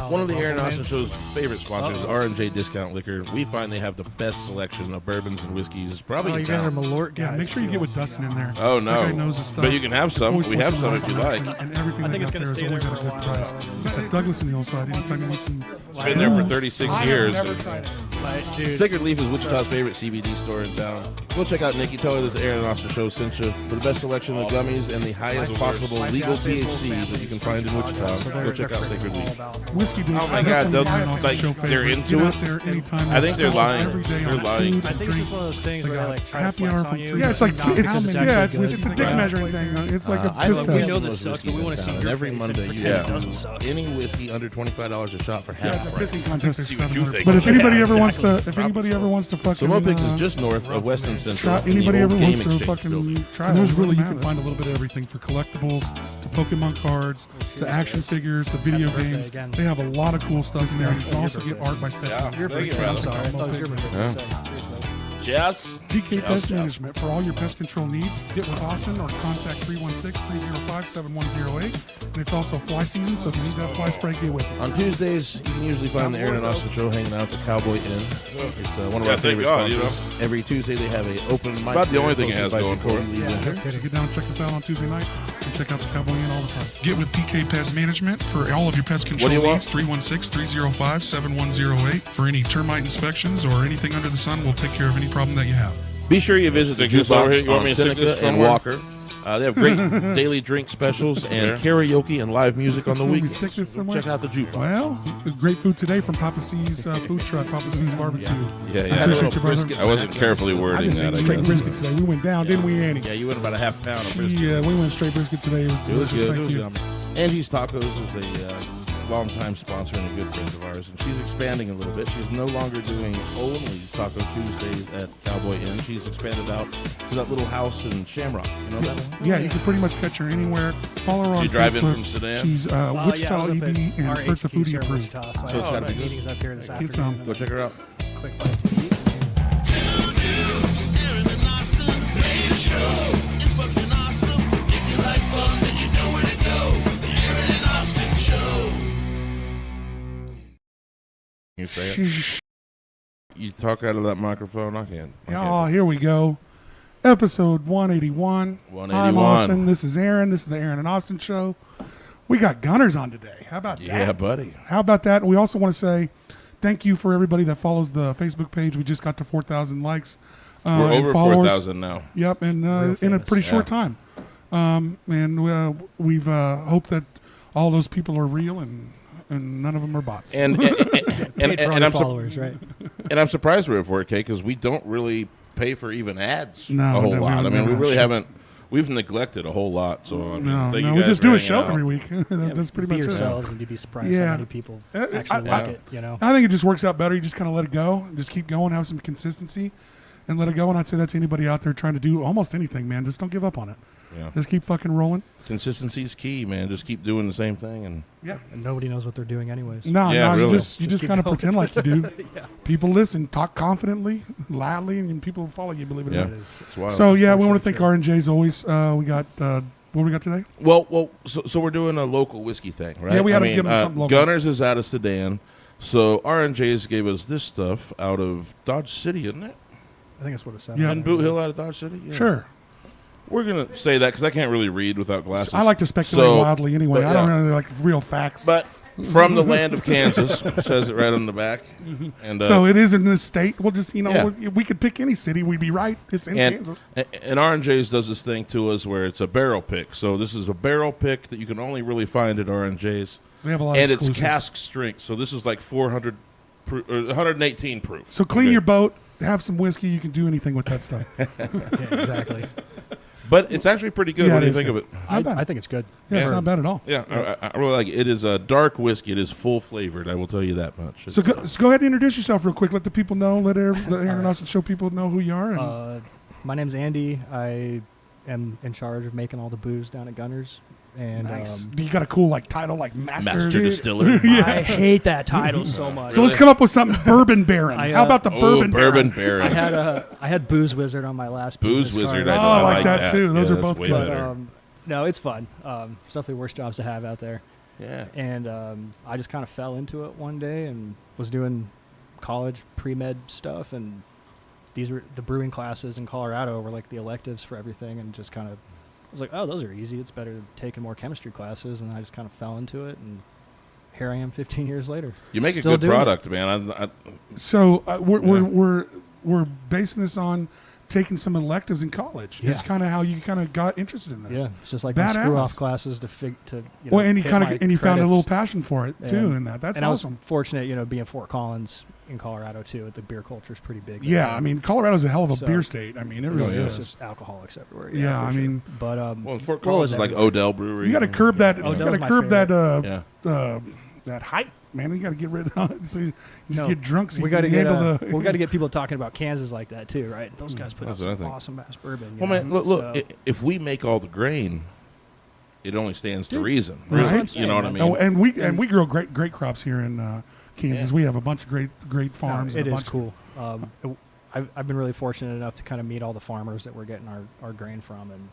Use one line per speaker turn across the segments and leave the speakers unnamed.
One of the Aaron Austin Show's favorite sponsors is R&J Discount Liquor. We find they have the best selection of bourbons and whiskeys. Probably in
you
town.
guys are Malort guys.
Yeah, make sure you get with Dustin in there.
Oh, no.
That guy knows his stuff.
But you can have some. We have some if you like.
And everything
I think it's
going
gonna
to
stay
there is
there
always
for
at a
a
good
while.
price. It's like Douglas and Hillside. Anytime you need some...
It's been there for 36 years.
I've never tried it.
Dude,
Sacred Leaf is Wichita's favorite CBD store in town. Go check out Nikki. Tell her that the Aaron Austin Show sent you. For the best selection of gummies and the highest possible legal THC that you can find in Wichita, go check out Sacred Leaf.
Whiskey drinks.
Oh my God,
like
they're into
Get
it.
out there anytime.
I think they're lying.
Every day
They're
on
lying.
food
I
and
think it's
drinks.
just one of those things
They
where they
got
like try
happy
to
hour
flex
from
on you.
three. Yeah, it's like
not because
it's
actually
a
good.
dick measuring thing. It's like a piss
We
test.
know this sucks, but we want to see your
every
face
Monday.
and
You
pretend it
have
doesn't suck.
any whiskey under $25 a shot for
Yeah,
half
it's a
price.
pissing contest. There's
See what you
700.
think.
But if anybody
Yeah,
ever wants to,
exactly.
if anybody ever wants to fucking,
So Mopix is just north of Weston Central.
try,
in the
anybody
old
ever
Game
wants to
Exchange building.
fucking try.
And there's
it,
really, you
doesn't
can
matter.
find a little bit of everything for collectibles, to Pokemon cards, to action figures, to video
birthday
games.
again.
They have a lot of cool stuff in there. You can
Your
also get
birthday.
art by Stephanie.
Your birthday.
I'm sorry, I thought it was your birthday.
Yeah.
Seriously.
Jess?
PK Pest
Just-
Management. For all your pest control needs, get with Austin or contact 316-305-7108. And it's also fly season, so if you need that fly spray, get with it.
On Tuesdays, you can usually find the Aaron and Austin Show hanging out at the Cowboy Inn. It's one of our
thank
favorite
God,
sponsors.
you know.
Every Tuesday they have an open mic.
About the only
there
thing it has
hosted by
going for
Cody
it.
Lee Winter.
So get down and check us out on Tuesday nights and check out the Cowboy Inn all the time. Get with PK Pest Management for all of your pest control
do you want?
needs. 316-305-7108. For any termite inspections or anything under the sun, we'll take care of any problem that you have.
Be sure you visit the
Stick this over here.
jukebox
You want
on
me to stick
Seneca
this
and
somewhere?
Walker. They have great daily drink specials and karaoke and live music on the
Want me to
weekends.
stick this somewhere?
Check out the jukebox.
Well, great food today from Papa C's food truck, Papa C's barbecue.
Yeah,
I
yeah.
appreciate you, brother.
I wasn't carefully
I
wording
just
that.
ate
I
straight
guess.
brisket today. We went down, didn't we, Annie?
Yeah, you went about a half pound of brisket.
Yeah, we went straight brisket today. It was
It was
delicious.
good. It was
Thank you.
yummy. Angie's Tacos is a longtime sponsor and a good friend of ours, and she's expanding a little bit. She's no longer doing only Taco Tuesdays at Cowboy Inn. She's expanded out to that little house in Shamrock. You know that one?
Yeah, you can pretty much catch her anywhere. Follow her on
You drive in
Facebook.
from Sedan?
She's
Yeah, I
Wichita
was up
EB
at
and
our
First the
HQ
Foodie
here in
approved.
Wichita, so I
So it's
have
gotta be good.
meetings up here this
Get some.
afternoon.
Go check her out.
Quick bite to eat.
You say it. You talk out of that microphone. I can't.
Oh, here we go. Episode 181.
181.
I'm Austin. This is Aaron. This is the Aaron and Austin Show. We got Gunnars on today. How about
Yeah,
that?
buddy.
How about that? And we also want to say thank you for everybody that follows the Facebook page. We just got to 4,000 likes.
We're
and
over
followers.
4,000 now.
Yep, and in a
famous.
pretty short
Yeah.
time. And we've hoped that all those people are real and none of them are bots.
And
Paid for all
and
your
I'm
followers, right?
and I'm surprised we're at 4K because we don't really pay for even ads
No,
a whole
no,
lot.
no,
I mean,
no,
we really
shit.
haven't. We've neglected a whole lot. So I mean,
no,
thank you
we
guys
just
for
do a
hanging
show
out.
every week. That's pretty
Be
much it.
yourselves, and you'd be surprised
Yeah.
how many people actually
I-
like it. You know,
I think it just works out better. You just kind of let it go, and just keep going, have some consistency, and let it go. And I'd say that to anybody out there trying to do almost anything, man. Just don't give up on it.
Yeah.
Just keep fucking rolling.
Consistency is key, man. Just keep doing the same thing, and
Yeah.
and nobody knows what they're doing anyways.
No,
Yeah,
no,
really.
you
Just
just
keep
kind of
going.
pretend like you do.
Yeah.
People listen, talk confidently, loudly, and people will follow you. Believe it or
Yeah.
not.
It is.
it's wild.
So yeah, we
For
want to
sure,
thank
sure.
R&J as always. We got what we got today?
Well, so we're doing a local whiskey thing, right?
Yeah, we had
I
to
mean,
give 'em something local.
Gunnars is out of Sedan, so R&J's gave us this stuff out of Dodge City, isn't it?
I think that's what it said.
Yeah.
And Boot Hill out of Dodge City. Yeah.
Sure.
We're gonna say that because I can't really read without glasses.
I like to speculate
So-
wildly anyway.
but
I don't
yeah.
really like real facts.
But from the land of Kansas, says it right on the back. And
so it is in this state. We'll just,
Yeah.
we could pick any city. We'd be right. It's in Kansas.
and R&J's does this thing to us where it's a barrel pick. So this is a barrel pick that you can only really find at R&J's.
They have a lot
And
of
it's
exclusives.
cask strength. So this is like 400 or 118 proof.
So clean
Okay.
your boat, have some whiskey. You can do anything with that stuff.
Yeah, exactly.
But it's actually pretty good.
Yeah,
What
it
do you
is
think
good.
of it?
I,
bad.
I think it's good.
Yeah, it's
Yeah.
not bad at all.
Yeah, I really like it. It is a dark whiskey. It is full flavored. I will tell you that much.
So go ahead and introduce yourself real quick. Let the people know. Let the Aaron and Austin Show people know who you are. And
My name's Andy. I am in charge of making all the booze down at Gunnars. And
nice. You got a cool title like master.
Master Distiller.
I hate that title so much.
So let's come up with something. Bourbon Baron.
I,
How about the
Oh,
Bourbon Baron?
Baron.
I had Booze Wizard on my last
Booze
business
Wizard.
card.
I like that too. Those are
that's
both
way
good.
But
better.
no, it's fun. It's definitely worse jobs to have out there.
Yeah.
And I just kind of fell into it one day and was doing college pre-med stuff, and these were the brewing classes in Colorado were like the electives for everything, and just kind of was like, oh, those are easy. It's better taking more chemistry classes, and I just kind of fell into it, and here I am 15 years later.
You make
Still
a good
doing
product, man.
So we're basing this on taking some electives in college.
Yeah.
It's kind of how you kind of got interested in this.
Yeah, it's just like my
Badass.
screw-off classes to you know,
Well, and you
hit
kind
my
of you found a
credits.
little passion for it too,
And-
in that. That's
and
awesome.
I was fortunate, you know, being Fort Collins in Colorado too. The beer culture is pretty big.
Yeah,
there.
I mean, Colorado's a hell of a
So-
beer state. I mean, it really
It's
is.
just alcoholics everywhere.
Yeah,
for
I
sure.
mean,
but
Well, Fort
what
Collins
was
is like
everywhere?
Odell Brewery.
you got to curb that.
Oh,
You
that
got
was
to
my
curb that.
Yeah.
That height, man. You got to get rid of it. So you just
No,
get drunk. So
we
you
got to
can
get
handle the.
we got to get people talking about Kansas like that too, right? Those guys put out
That's what I
some
think.
awesome ass bourbon. you
Well, man,
know?
look,
So-
if we make all the grain, it only stands to
Dude,
reason.
that's
Really.
what
I'm
You know what I
saying,
mean?
Oh, and we grow great crops here in Kansas.
Yeah.
We have a bunch of great
No,
farms.
it
and a
is
bunch
cool. I've been really fortunate enough to kind of meet all the farmers that we're getting our grain from, and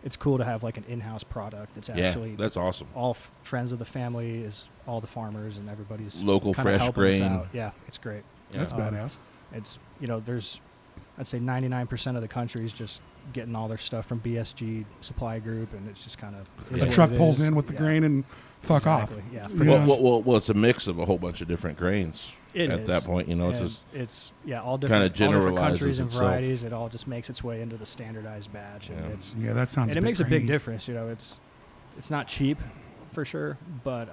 it's cool to have like an in-house product that's
Yeah,
actually
that's awesome.
all friends of the family, is all the farmers, and everybody's
Local
kinda
fresh
helping us
grain.
out. Yeah, it's great.
That's
Um,
badass.
It's, you know, there's, I'd say 99% of the country is just getting all their stuff from BSG Supply Group, and it's just kind of
The truck pulls in with the grain and fuck off.
Exactly, yeah.
Yeah.
Well, it's a mix of a whole bunch of different grains.
It
at
is.
that point, you know, it's
And
just
it's all
kinda
different, all different
generalizes
countries and
itself.
varieties. It all just makes its way into the standardized batch, and
Yeah.
it's
Yeah, that sounds.
and it makes a big
grainy.
difference. You know, it's not cheap for sure, but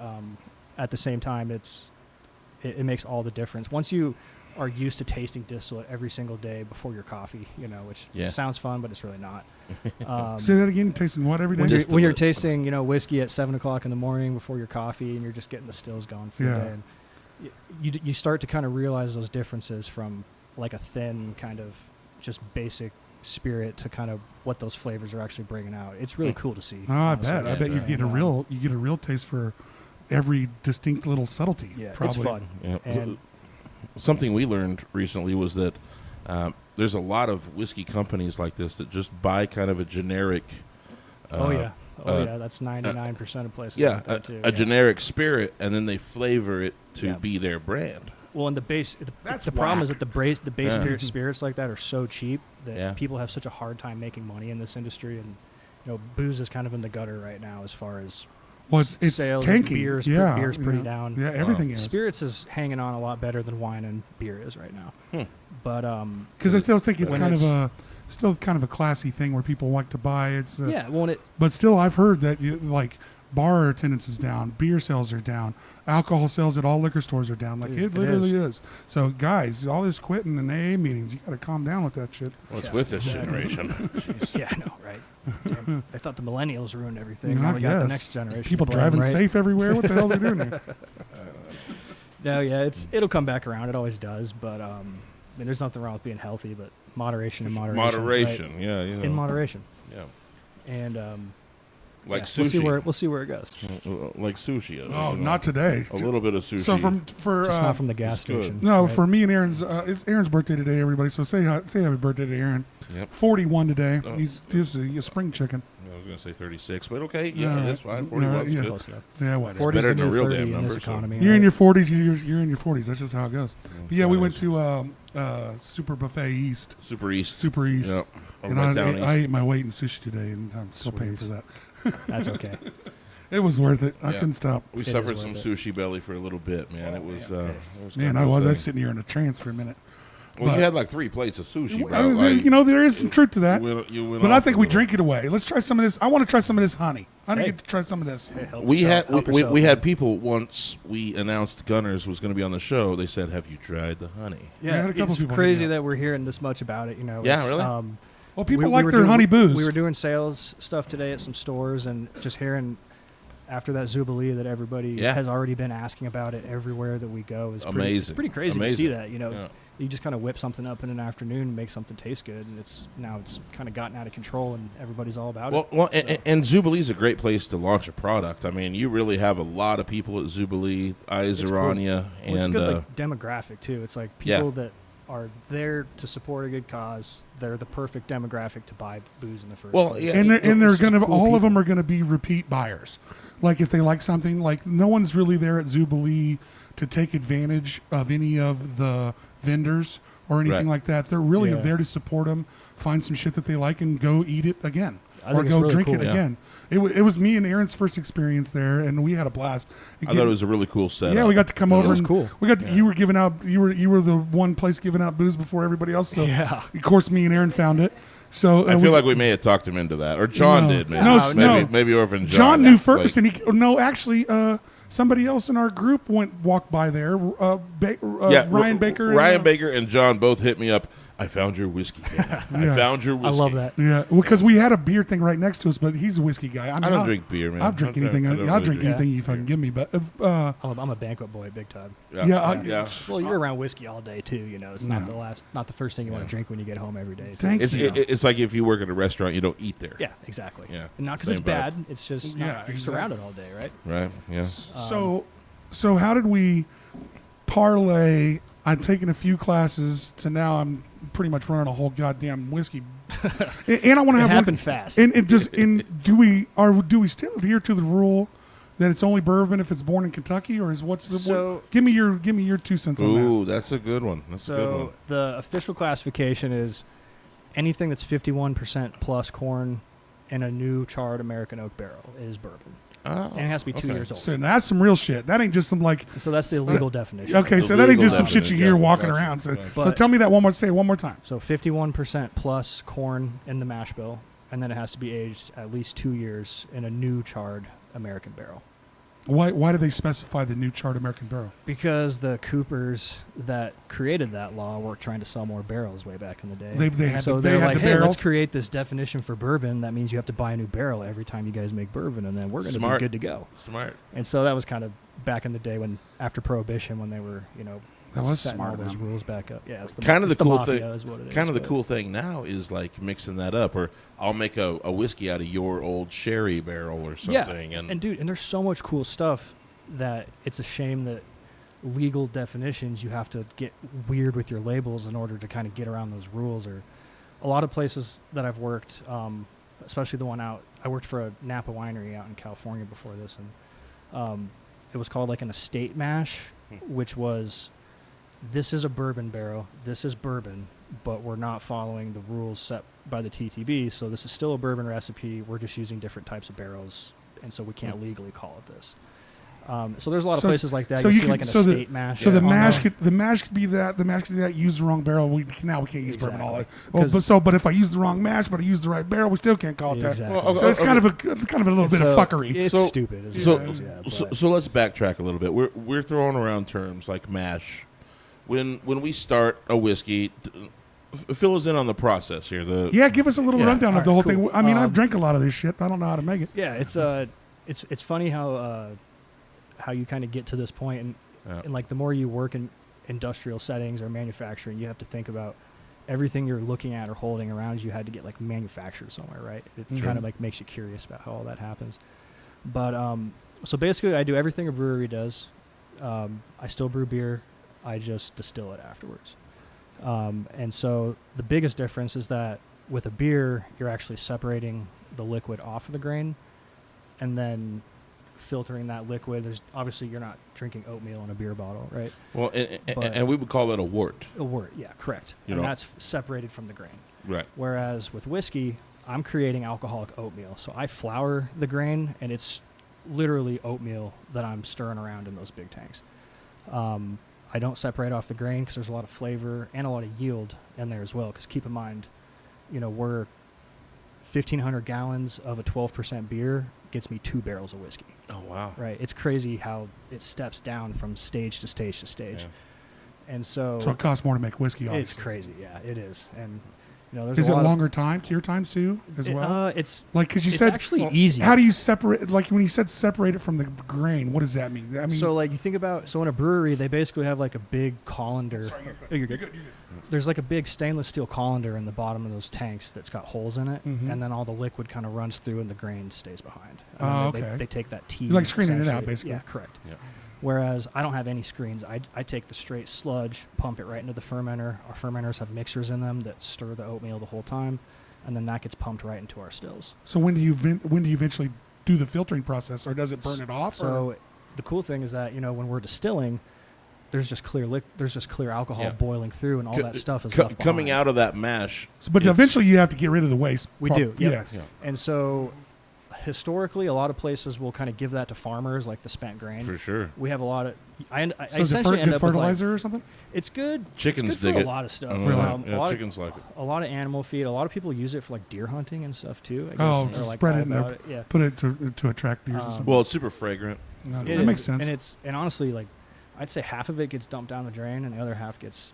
at the same time, it makes all the difference. Once you are used to tasting distillate every single day before your coffee, you know, which
Yeah.
sounds fun, but it's really not.
Say that again. Tasting what every day?
When you're tasting, you know, whiskey at 7:00 in the morning before your coffee, and you're just getting the stills going for
Yeah.
the day, and you start to kind of realize those differences from like a thin kind of just basic spirit to kind of what those flavors are actually bringing out. It's really cool to see.
Oh, I
honestly.
bet. I bet you get a real taste for every distinct little subtlety.
Yeah,
probably.
it's fun.
Yeah.
And
Something we learned recently was that there's a lot of whiskey companies like this that just buy kind of a generic.
That's 99% of places.
Yeah,
like that too.
a generic spirit, and then they flavor it to be their brand.
Well, and the base,
That's
the problem is
whack.
that the base
Yeah.
spirits like that are so cheap that
Yeah.
people have such a hard time making money in this industry, and you know, booze is kind of in the gutter right now as far as
Well, it's
sales.
tanking.
Beer's,
yeah,
beer's pretty
yeah.
down.
Yeah, everything is.
Spirits is hanging on a lot better than wine and beer is right now. But
Because I still think it's
when
kind of
it's-
still kind of a classy thing where people like to buy. It's
yeah, well,
but still, I've heard that like bar attendance is down, beer sales are down, alcohol sales at all liquor stores are down. Like
Dude,
it
it
literally is. So guys, all this quitting and AA meetings, you got to calm down with that shit.
What's
Yeah,
with this
exactly.
generation?
yeah, I know, right? Damn, they thought the millennials ruined everything.
I
Now we got the
guess.
next generation.
People
to blame,
driving
right?
safe everywhere. What the hell are they doing there?
No, yeah, it'll come back around. It always does. But I mean, there's nothing wrong with being healthy, but moderation and moderation.
Moderation,
right?
yeah, you know.
In moderation.
Yeah,
And
like
yeah,
sushi.
we'll see where it goes.
Like sushi.
Oh,
you know.
not today.
A little bit of sushi.
So for
Just not from the gas
it's good.
station.
no,
right?
for me and Aaron's, it's Aaron's birthday today, everybody. So say happy birthday to Aaron.
Yep.
41 today.
Oh.
He's just a spring chicken.
I was going to say 36, but okay. Yeah,
All right.
that's fine.
All
41
right,
is
yeah.
good.
Close enough.
Yeah, whatever.
40 is
better
the
than a
new
real
30
damn
in
number,
this
so-
economy.
You're in
right?
your 40s. You're in your 40s. That's just how it goes. But yeah, we
That
went
is.
to Super Buffet East.
Super East.
Super East.
Yep. Over
And
by
I
Town East.
ate my weight in sushi today, and I'm still paying
Sweet.
for that.
That's okay.
It was worth it. I
Yeah.
couldn't stop.
We
It
suffered
is
some
worth
sushi belly for a little bit, man. It was. It was
Man,
kind
I
of a
was
thing.
sitting here in a trance for a minute.
Well,
but-
you had like 3 plates of sushi, bro.
I mean,
Like,
you know, there is some truth to that.
you went
But I
off
think
a
we
little.
drink it away. Let's try some of this. I want to try some of this honey. I didn't
Hey.
get to try some of this.
Hey, help
We
yourself,
had
help
we
yourself.
had people once we announced Gunnar's was going to be on the show. They said, "Have you tried the honey?"
We had
Yeah,
a couple
it's
people
crazy
hit me
that we're hearing this much about it. You know.
Yeah,
It's,
really?
Well, people
we
like
were
their
doing-
honey booze.
We were doing sales stuff today at some stores, and just hearing after that Zubilee that everybody
Yeah.
has already been asking about it everywhere that we go is
Amazing.
It's pretty crazy to
Amazing.
see that. You know,
Yeah.
you just kind of whip something up in an afternoon and make something taste good, and it's kind of gotten out of control, and everybody's all about it.
Well,
So-
and Zubilee's a great place to launch a product. I mean, you really have a lot of people at Zubilee, eyes
It's
are
cool.
on you,
Well, it's a
and
good like demographic too. It's like people that are there to support a good cause. They're the perfect demographic to buy booze in the first
Well,
place.
yeah,
And they're
it's just
gonna
cool
all of
people.
them are gonna be repeat buyers. Like if they like something, like no one's really there at Zubilee to take advantage of any of the vendors or anything
Right.
like that. They're really
Yeah.
there to support them, find some shit that they like, and go eat it again.
I
Or
think it's
go
really
drink
cool.
it
Yeah.
again. It was me and Aaron's first experience there, and we had a blast.
I thought it was a really cool setup.
Yeah, we got to come over.
was
and
cool.
We got to, you were giving out. You were the one place giving out booze before everybody else. So
Yeah.
of course, me and Aaron found it. So
I feel like we may have talked him into that, or John
No.
did. Maybe.
No,
maybe,
no.
maybe Orphan
John knew
Like,
first, and actually, somebody else in our group walked by there. Ryan Baker.
Ryan Baker and John both hit me up. I found your whiskey. Man. I
Yeah.
found your
I
whiskey.
love that.
Yeah, because we had a beer thing right next to us, but he's a whiskey guy.
I don't drink beer, man.
I'll drink
I don't-
anything.
I don't
I'll
really
drink
drink
anything you fucking give me. But
I'm a banquet boy, big time.
yeah.
Well, you're around whiskey all day too. You know, it's not
Yeah.
not the first thing you want
Yeah.
to drink when you get home every day.
Thank
It's
you.
it's like if you work at a restaurant, you don't eat there.
Yeah, exactly.
Yeah,
And not because
same
it's
vibe.
bad. It's just
Yeah,
you're just
exactly.
around it all day, right?
Right. Yeah.
So how did we parlay? I've taken a few classes to now I'm pretty much running a whole goddamn whiskey. And I want to
It
have
happened
one,
fast.
And do we still adhere to the rule that it's only bourbon if it's born in Kentucky, or is
So-
give me your 2 cents on that.
Ooh, that's a good one. That's a good one.
So the official classification is anything that's 51% plus corn in a new charred American oak barrel is bourbon,
Oh,
and it has to be 2
okay.
years old.
So that's some real shit. That ain't just some like.
So that's the legal definition.
Okay,
The
so that ain't
legal
just some shit you
definition,
hear
yeah,
walking
gotcha.
around. So,
Right.
so
But-
tell me that one more. Say it one more time.
So 51% plus corn in the mash bill, and then it has to be aged at least 2 years in a new charred American barrel.
Why do they specify the new charred American barrel?
Because the Coopers that created that law were trying to sell more barrels way back in the day.
They
And
had
so
the-
they're
they had
like,
the
hey,
barrels?
let's create this definition for bourbon. That means you have to buy a new barrel every time you guys make bourbon, and then we're going to be
Smart.
good to go.
Smart.
And so that was kind of back in the day when after Prohibition, when they were,
That was
setting
smart
all
of
those
them.
rules back up. Yeah, it's the
Kind of
it's
the cool
mafia
thing.
is what it is,
Kind of the
but-
cool thing now is like mixing that up, or I'll make a whiskey out of your old sherry barrel or something.
Yeah, and dude, and there's so much cool stuff that it's a shame that legal definitions you have to get weird with your labels in order to kind of get around those rules. Or a lot of places that I've worked, especially the one out, I worked for a Napa winery out in California before this, and it was called like an estate mash, which was, this is a bourbon barrel, this is bourbon, but we're not following the rules set by the TTB, so this is still a bourbon recipe, we're just using different types of barrels, and so we can't legally call it this. So there's a lot of
So-
places like that.
so
You
you
see
could-
like an
so the-
estate mash.
So the
on
mash could the mash could be that use the wrong barrel. We can't use bourbon all that. Well,
'Cause-
but if I use the wrong mash, but I use the right barrel, we still can't call it that.
Exactly.
Well,
So it's kind of a little bit of fuckery.
It's
So-
stupid. Is
So,
what it is, yeah,
so,
but-
so let's backtrack a little bit. We're throwing around terms like mash. When we start a whiskey, fill us in on the process here.
Yeah, give us a little
Yeah.
rundown of the whole
Alright,
thing.
cool.
I mean, I've drank a lot of this shit. I don't know how to make it.
yeah, it's funny how you kind of get to this point, and
Yeah.
and like the more you work in industrial settings or manufacturing, you have to think about everything you're looking at or holding around you had to get like manufactured somewhere, right? It kind of like makes you curious about how all that happens. But so basically, I do everything a brewery does. I still brew beer. I just distill it afterwards. And so the biggest difference is that with a beer, you're actually separating the liquid off of the grain, and then filtering that liquid. There's obviously you're not drinking oatmeal in a beer bottle, right?
Well,
But-
and we would call that a wort.
A wort, yeah, correct.
You
And
know-
that's separated from the grain.
Right.
Whereas with whiskey, I'm creating alcoholic oatmeal. So I flour the grain, and it's literally oatmeal that I'm stirring around in those big tanks. I don't separate off the grain because there's a lot of flavor and a lot of yield in there as well. Because keep in mind, we're 1,500 gallons of a 12% beer gets me 2 barrels of whiskey.
Oh wow.
Right? It's crazy how it steps down from stage to stage to stage. And so
So it costs more to make whiskey.
it's
Obviously.
crazy. Yeah, it is. And there's
Is
a
it
lot
longer cure times too, as
of,
well?
it's
Like, because you
it's
said
actually easy.
How do you separate? Like when you said separate it from the grain, what does that mean? I mean,
So like you think about, in a brewery, they basically have like a big colander. Oh, you're good. There's like a big stainless steel colander in the bottom of those tanks that's got holes in it,
Mhm.
and then all the liquid kind of runs through and the grain stays behind.
Oh,
And then
okay.
they take that tea.
You're like screening it out,
essentially.
basically.
Yeah, correct.
Yeah.
Whereas I don't have any screens. I take the straight sludge, pump it right into the fermenter. Our fermenters have mixers in them that stir the oatmeal the whole time, and then that gets pumped right into our stills.
So when do you eventually do the filtering process, or does it burn it off?
So the cool thing is that when we're distilling, there's just clear alcohol boiling through, and all that stuff is left
coming
behind.
out of that mash.
But eventually you have to get rid of the waste.
We do, yep.
Yes.
Yeah.
And so historically, a lot of places will kind of give that to farmers, like the spent grain.
For sure.
We have a lot of. I
So is it
essentially end
good
up with
fertilizer or something?
it's good.
Chickens
it's good
dig
for
it.
a lot of stuff.
Really? Yeah,
a
chickens like it.
A lot of animal feed. A lot of people use it for like deer hunting and stuff too. I guess.
Oh,
They're, like,
spread
all
it in there.
about it. Yeah.
Put it to attract deers or something.
Well, it's super fragrant.
No,
It
that
is,
makes sense.
And honestly, like, I'd say half of it gets dumped down the drain, and the other half gets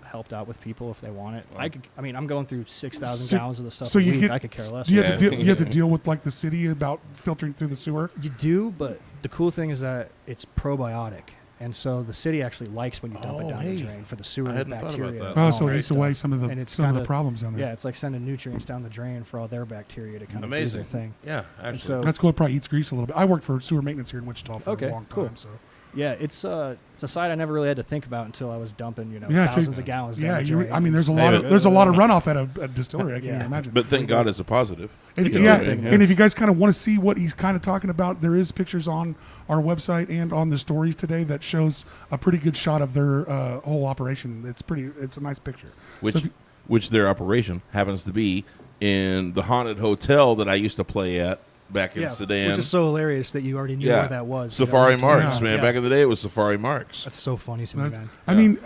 helped out with people if they want it.
Wow.
I'm going through 6,000
So-
gallons of the stuff
so
a
you
week.
get-
I could care less.
Do you have
Yeah.
to you have to deal with like the city about filtering through the sewer?
You do, but the cool thing is that it's probiotic. And so the city actually likes when you dump it
Oh,
down
hey.
the drain for the sewer
I hadn't thought about
bacteria.
that.
and
Oh,
all
so it
that
eats
stuff.
away some of
And it's
the
kinda-
problems down there.
Yeah, it's like sending nutrients down the drain for all their bacteria to kind of do
Amazing.
their thing.
Yeah, actually.
so-
That's cool. It probably eats grease a little bit. I worked for sewer maintenance here in Wichita for
Okay,
a long time.
cool.
So
Yeah, it's a site I never really had to think about until I was dumping
Yeah,
thousands of gallons
yeah,
down the drain.
I mean, there's a
Hey,
lot
but-
of runoff at a distillery. I can't
Yeah.
even imagine.
But thank God it's a positive.
And,
It's a
yeah,
good thing,
and if you guys kind of want to see what he's kind of talking about, there is pictures on our website and on the stories today that shows a pretty good shot of their whole operation. It's a nice picture.
Which
So if you-
which their operation happens to be in the haunted hotel that I used to play at back in Sedan.
which is so hilarious that you already knew
Yeah.
where that was.
Safari Marks,
Yeah.
man.
Yeah.
Back in the day, it was Safari Marks.
That's so funny to me,
That's-
man.
I mean,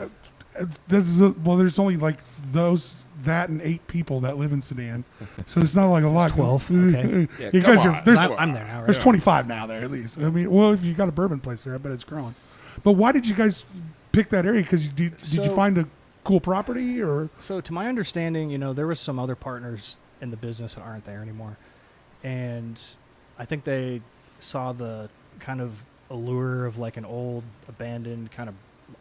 there's only like that and 8 people that live in Sedan, so it's not like a lot.
12, okay.
Yeah,
You
come
guys
on.
are, there's
I'm there now, right?
there's 25 now there at least. I mean, well, if you got a bourbon place there, I bet it's growing. But why did you guys pick that area? Because did you
So-
find a cool property or?
So to my understanding, there was some other partners in the business that aren't there anymore, and I think they saw the kind of allure of like an old abandoned kind of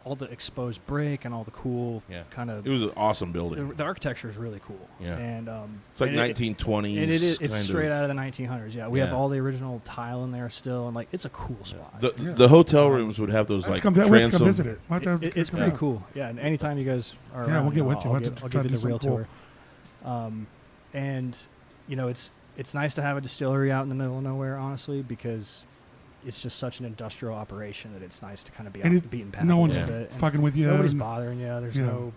all the exposed brick and all the cool kind of.
It was an awesome building.
The architecture is really cool.
Yeah.
And
It's like
and
1920s.
and it's
kind
straight
of.
out of the 1900s. Yeah, we have
Yeah.
all the original tile in there still, and like it's a cool spot.
The hotel rooms would have those
We'll have
like
to come
transom.
visit it. We'll have to
It's
come
pretty
down.
cool. Yeah, and anytime you guys are
Yeah,
around,
we'll get with you.
I'll
We'll have
give,
to
I'll
try
give you
to
the
do
real
something
tour. And it's nice to have a distillery out in the middle of nowhere, honestly, because it's just such an industrial operation that it's nice to kind of be
And
off the beaten path.
No
a
one's
little bit. And
fucking with you.
nobody's
and-
bothering you. There's
Yeah.
no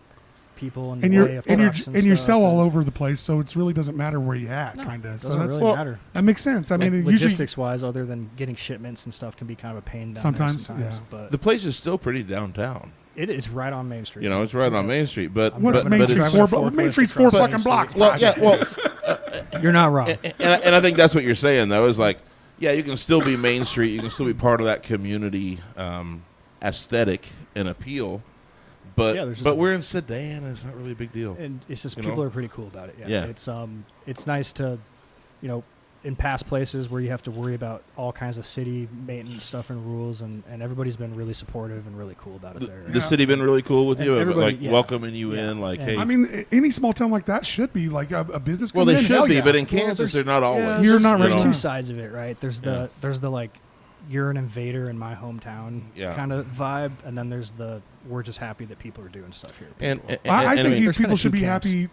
people in
and
the
you're
way of
and
trucks
you
stuff,
sell all
and-
over the place, so it really doesn't matter where you at,
No,
kind
it
of. So
doesn't
that's
really matter.
that makes sense. I mean, it usually
Logistics wise, other than getting shipments and stuff, can be kind of a pain down
Sometimes,
there sometimes.
yeah.
But
The place is still pretty downtown.
it's right on Main Street.
It's right on Main Street, but
I'm
what's
but,
Main
but
Street?
it's,
driving
Main
a
Street's
forklift
4
across
fucking
Main
blocks.
Street.
well, yeah, well,
You're not wrong.
and I think that's what you're saying though. Is like, yeah, you can still be Main Street. You can still be part of that community aesthetic and appeal. But
Yeah, there's
but
just-
we're in Sedan. And it's not really a big deal.
And it's just
You
people
know?
are pretty cool about it.
Yeah.
It's nice to, in past places where you have to worry about all kinds of city maintenance stuff and rules, and everybody's been really supportive and really cool about it there.
The city been really cool with
And
you,
everybody-
like
yeah.
welcoming you
Yeah.
in, like,
Yeah.
hey.
I mean, any small town like that should be like a business.
well,
coming
they
in,
should
hell
be,
yeah.
but in
Well,
Kansas,
there's-
they're not always.
Yeah,
You're not
there's
ready.
two sides of it, right? There's
Yeah.
the like, you're an invader in my hometown
Yeah.
kind of vibe, and then there's the we're just happy that people are doing stuff here.
And,
people.
and,
I
and
think
mean,
there's
people
kinda
should
two
be
camps.
happy.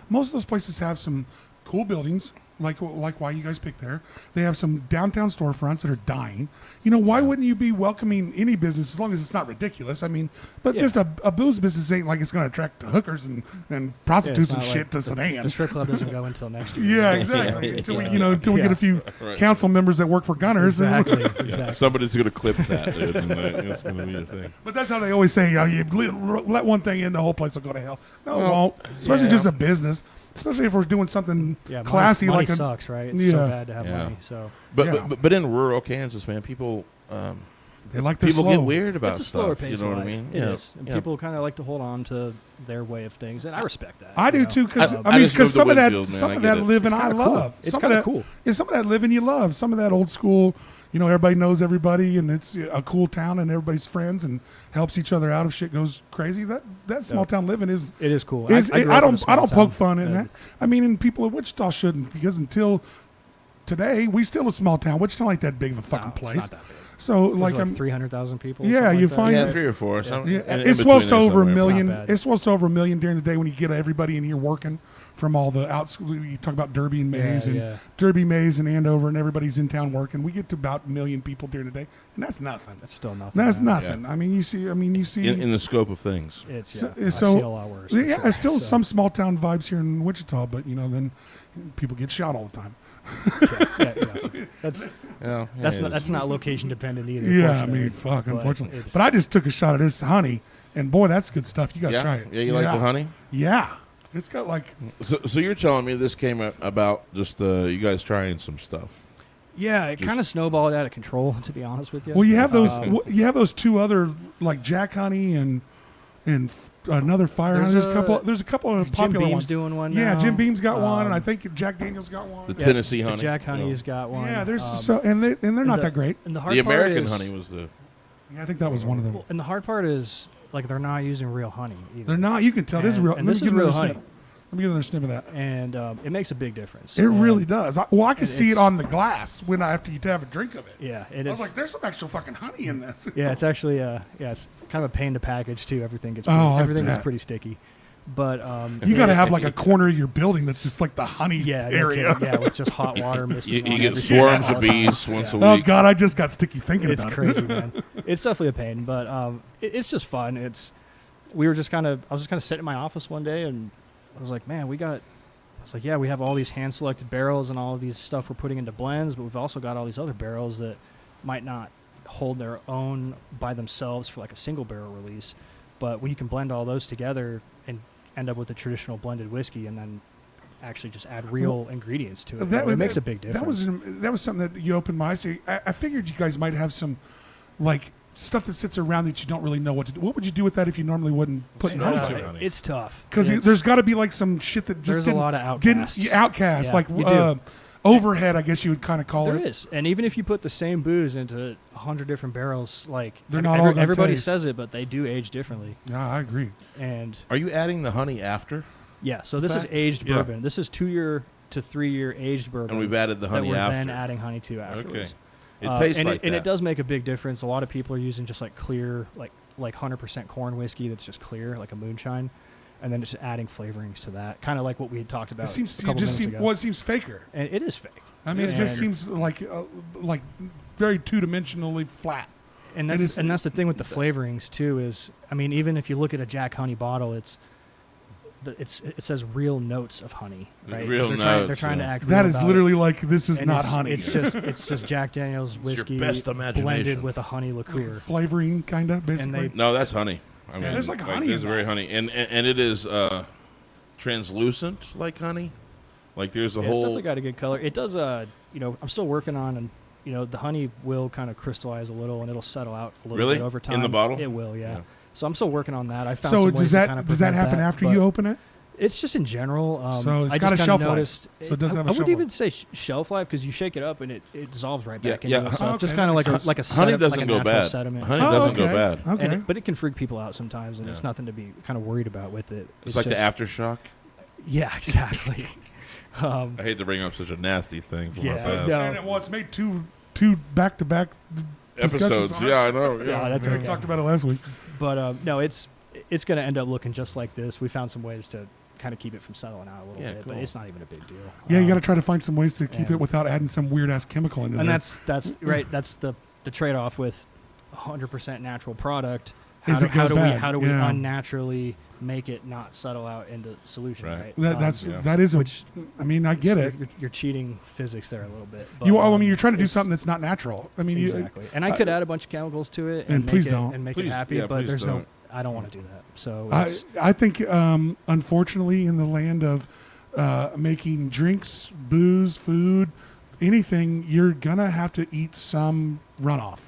Most of those places have some cool buildings, like why you guys picked there. They have some downtown storefronts that are dying. Why wouldn't you be welcoming any business as long as it's not ridiculous? I mean, but
Yeah.
just a booze business ain't like it's going to attract hookers and
Yeah,
prostitutes
it's
and
not
shit
like
to Sedan.
The strip club doesn't go until next year.
Yeah, exactly. Until we, until we
Yeah.
get a few
Right.
council members that work for Gunners.
Exactly.
yeah,
Exactly.
somebody's going to clip that, dude. And it's going to be a thing.
But that's how they always say, you let one thing in, the whole place will go to hell. No, it
Well,
won't. Especially
yeah.
just a business. Especially if we're doing something
Yeah,
classy
money
like a.
sucks, right? It's
Yeah.
so bad to have
Yeah.
money. So
But,
Yeah.
but in rural Kansas, man, people
They like their
people
slow.
get weird about
it's a slower
stuff.
pace
You know
of
what I
life.
mean?
It
Yeah.
is. And
Yeah.
people kind of like to hold on to their way of things, and I respect that.
I
you
do
know?
too, because
I just moved to
some of that,
Winfield, man.
some
I
of
get
that
it.
living
It's
I
kinda cool.
love.
It's
Some of
kinda
that-
cool.
Yeah, some of that living you love. Some of that old school. Everybody knows everybody, and it's a cool town, and everybody's friends, and helps each other out if shit goes crazy. That small town living is.
It is cool.
I
grew up in a
don't
small
poke
town.
fun in
Yeah.
that. I mean, and people in Wichita shouldn't, because until today we still a small town. Wichita ain't that big of a fucking
No,
place.
It's not that big.
So
Was
like,
it like 300,000 people.
Yeah,
something
you
like that?
find-
Yeah, 3 or 4. Some,
yeah,
in
it's supposed to
between there
over a
somewhere.
million.
It's not bad.
It's supposed to over a million during the day when you get everybody in here working from all the outs. You talk about Derby and Mays Derby, Mays, and Andover, and everybody's in town working. We get to about a million people during the day, and that's nothing.
That's still nothing.
That's
man.
nothing.
Yeah.
I mean, you see.
In the scope of things.
It's
So-
I've
so-
seen a lot worse. for
Yeah,
sure.
it's still
So,
some small town vibes here in Wichita, but then people get shot all the time.
yeah. That's
Yeah,
that's not location dependent either.
Yeah, I
fortunately.
mean, fuck,
But
unfortunately.
it's-
But I just took a shot of this honey, and boy, that's good stuff. You got to
Yeah,
try it.
yeah. You like the honey?
Yeah, it's got like.
So you're telling me this came about just you guys trying some stuff?
Yeah, it kind of snowballed out of control, to be honest with you.
Well, you have those.
Um,
You have those two other like Jack honey and another fire honey. There's a couple of
Jim
popular
Beam's
ones.
doing one
Yeah,
now.
Jim Beam's got one, and I
Um,
think Jack Daniels got one.
The Tennessee honey.
The Jack
you know.
Honey's got one.
Yeah, there's
um,
and they're not
the-
that great.
And the hard
The
part
American
is-
honey was the.
Yeah, I think that was one of them.
Well, and the hard part is like they're not using real honey either.
They're not. You can tell this is
And-
real.
and
Let
this
me
is
get another
real
snip.
honey.
Let me get another snip of that.
And it makes a big difference.
It
And-
really does. I can
and
see it
it's-
on the glass after you have a drink of it.
Yeah, it
I
is.
was like, "There's some actual fucking honey in this."
Yeah, it's actually it's kind of a pain to package too. Everything gets
I
everything gets
bet.
pretty sticky. But
You got to have like a corner of your building that's just like the honey
yeah, no
area.
kidding. Yeah, with just hot water misting.
You
on
get
everything
swarms
all
of
the time.
bees once a
Oh
week.
God, I just got sticky thinking
It's
about
crazy,
it.
man. It's definitely a pain, but it's just fun. I was just kind of sitting in my office one day, and I was like, man, we have all these hand selected barrels and all of these stuff we're putting into blends, but we've also got all these other barrels that might not hold their own by themselves for like a single barrel release. But when you can blend all those together and end up with a traditional blended whiskey, and then actually just add real ingredients to it, it makes a big difference.
That was something that you opened my eyes to. I figured you guys might have some like stuff that sits around that you don't really know what to do. What would you do with that if you normally wouldn't put in
Smells
honey?
like honey.
It's tough
Because
It's-
there's got to be like some shit that just
there's a lot of outcasts.
outcasts,
Yeah,
like
you do.
overhead, I guess you would kind of call
There
it.
is, and even if you put the same booze into 100 different barrels, like
They're not all gonna
everybody
taste.
says it, but they do age differently.
Yeah, I agree.
And
Are you adding the honey after?
yeah, so this is
fact?
aged
Yeah.
bourbon. This is 2-year to 3-year aged bourbon.
And we've added the
that
honey
we're
after.
then adding honey to
Okay.
afterwards.
It tastes
and
like
and
that.
it does make a big difference. A lot of people are using just like clear, like 100% corn whiskey that's just clear, like a moonshine, and then just adding flavorings to that, kind of like what we had talked about
It seems
a couple minutes ago.
it seems faker.
And it is fake.
I mean, it just
And-
seems like very two-dimensionally flat.
And
It
that's
is-
and that's the thing with the flavorings too is, I mean, even if you look at a Jack Honey bottle, it says real notes of honey, right? 'Cause
Real
they're
notes,
trying to
yeah.
act
That
real
is
about
literally like this
it.
is
And
not
it's,
honey.
It's just Jack Daniel's
your
whiskey
best imagination.
blended with a honey liqueur.
flavoring, kind of basically.
they-
No, that's honey. I mean,
there's like honey
It's
in
very
that.
honey, and it is translucent like honey. Like there's a
Yeah, it's
whole.
definitely got a good color. It does. I'm still working on, and the honey will kind of crystallize a little, and it'll settle out a little
Really?
bit over time.
In the bottle?
It will, yeah.
Yeah.
So I'm still working on that. I found
So
some ways
does
to
that
kind of
does that
prevent
happen
that,
after
but
you open it?
It's just in general.
So it's
I
got
just
a
kinda
shelf life.
noticed,
So it does have a
I
shelf
wouldn't
life.
even say shelf life because you shake it up and it dissolves right
Yeah,
back into
yeah.
itself.
Oh,
Just
okay,
kind of
that
like
makes
a like a
honey
sediment,
doesn't
like a
go
natural
bad.
sediment.
Honey doesn't go
okay.
bad.
Okay.
But it can freak people out sometimes, and it's
Yeah.
nothing to be kind of worried about with it.
It's like the
just-
aftershock.
Yeah, exactly.
I hate to bring up such a nasty thing from
Yeah,
our past.
no.
And well, it's made two back-to-back
Episodes.
discussions on it.
Yeah, I know.
Yeah,
Yeah.
that's
We
okay.
talked about it last week.
But no, it's going to end up looking just like this. We found some ways to kind of keep it from settling out a little
Yeah,
bit,
cool.
but it's not even a big deal.
Yeah, you got to try to find some ways to keep
and-
it without adding some weird-ass chemical into
And
there.
that's right. That's the trade-off with 100% natural product.
Is it goes bad.
How do we
Yeah.
unnaturally make it not settle out into solution?
Right.
Right.
Yeah.
that is a.
which
I mean, I get it.
You're cheating physics there a little bit. But,
I mean, you're trying to do
it's-
something that's not natural. I mean,
exactly. And I could add a bunch of chemicals to it
And
make
please
it,
don't.
and make
Please-
it happy,
yeah,
but
please
there's
don't.
I don't want to do that. So
I think, unfortunately, in the land of making drinks, booze, food, anything, you're gonna have to eat some runoff.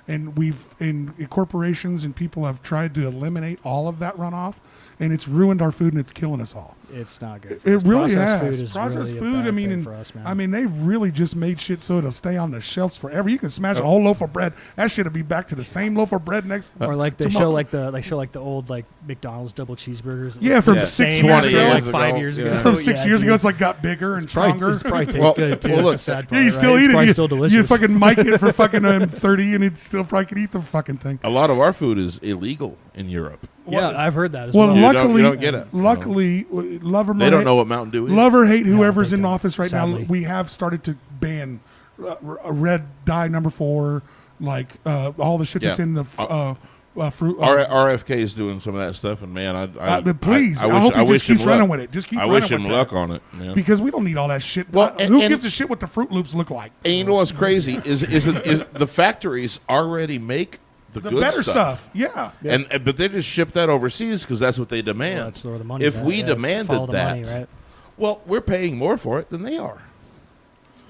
and corporations and people have tried to eliminate all of that runoff, and it's ruined our food and it's killing us all.
It's not good.
It really
Processed
has.
Food is
Processed
really
food,
a bad
I mean,
thing
and-
for us, man.
I mean, they've really just made shit so it'll stay on the shelves forever. You can smash a whole loaf of bread. That shit'll be back to the same loaf of bread next.
or like they
tomorrow.
show like the old like McDonald's double cheeseburgers.
Yeah, from
the
6
same
years
as
ago.
they're, like
20
5
years
years
ago.
ago.
Yeah.
From 6 years ago,
dude.
it's like got bigger and stronger.
It's probably tastes
Well-
good too.
well,
That's
look,
the sad
Yeah,
part,
you still
right?
eat
It's
it.
probably
You,
still delicious.
you fucking mic it for fucking 30, and it still probably can eat the fucking thing.
A lot of our food is illegal in Europe.
Yeah, I've heard that as
Well,
well.
You
luckily,
don't get it.
Luckily, love or
They don't know what Mountain Dew is.
love or hate whoever's
they
in
don't,
office right now.
sadly.
We have started to ban red dye number 4, like all the shit that's
Yeah.
in the fruit.
RFK is doing some of that stuff, and man,
but please, I
wish,
hope he
wish
just keeps
him
running
luck.
with it. Just keep
I
running
wish him
with
luck
that.
on it. Man.
Because we don't need all that shit.
Well,
Who
and-
gives a shit what the Fruit Loops look like?
And you know what's crazy is the factories already make the
The
good
better stuff. Yeah.
and but they just ship that overseas because that's what they demand.
Well, that's where the money's
If
at.
we
Yeah, it's
demanded
follow the
that,
money, right?
well, we're paying more for it than they are.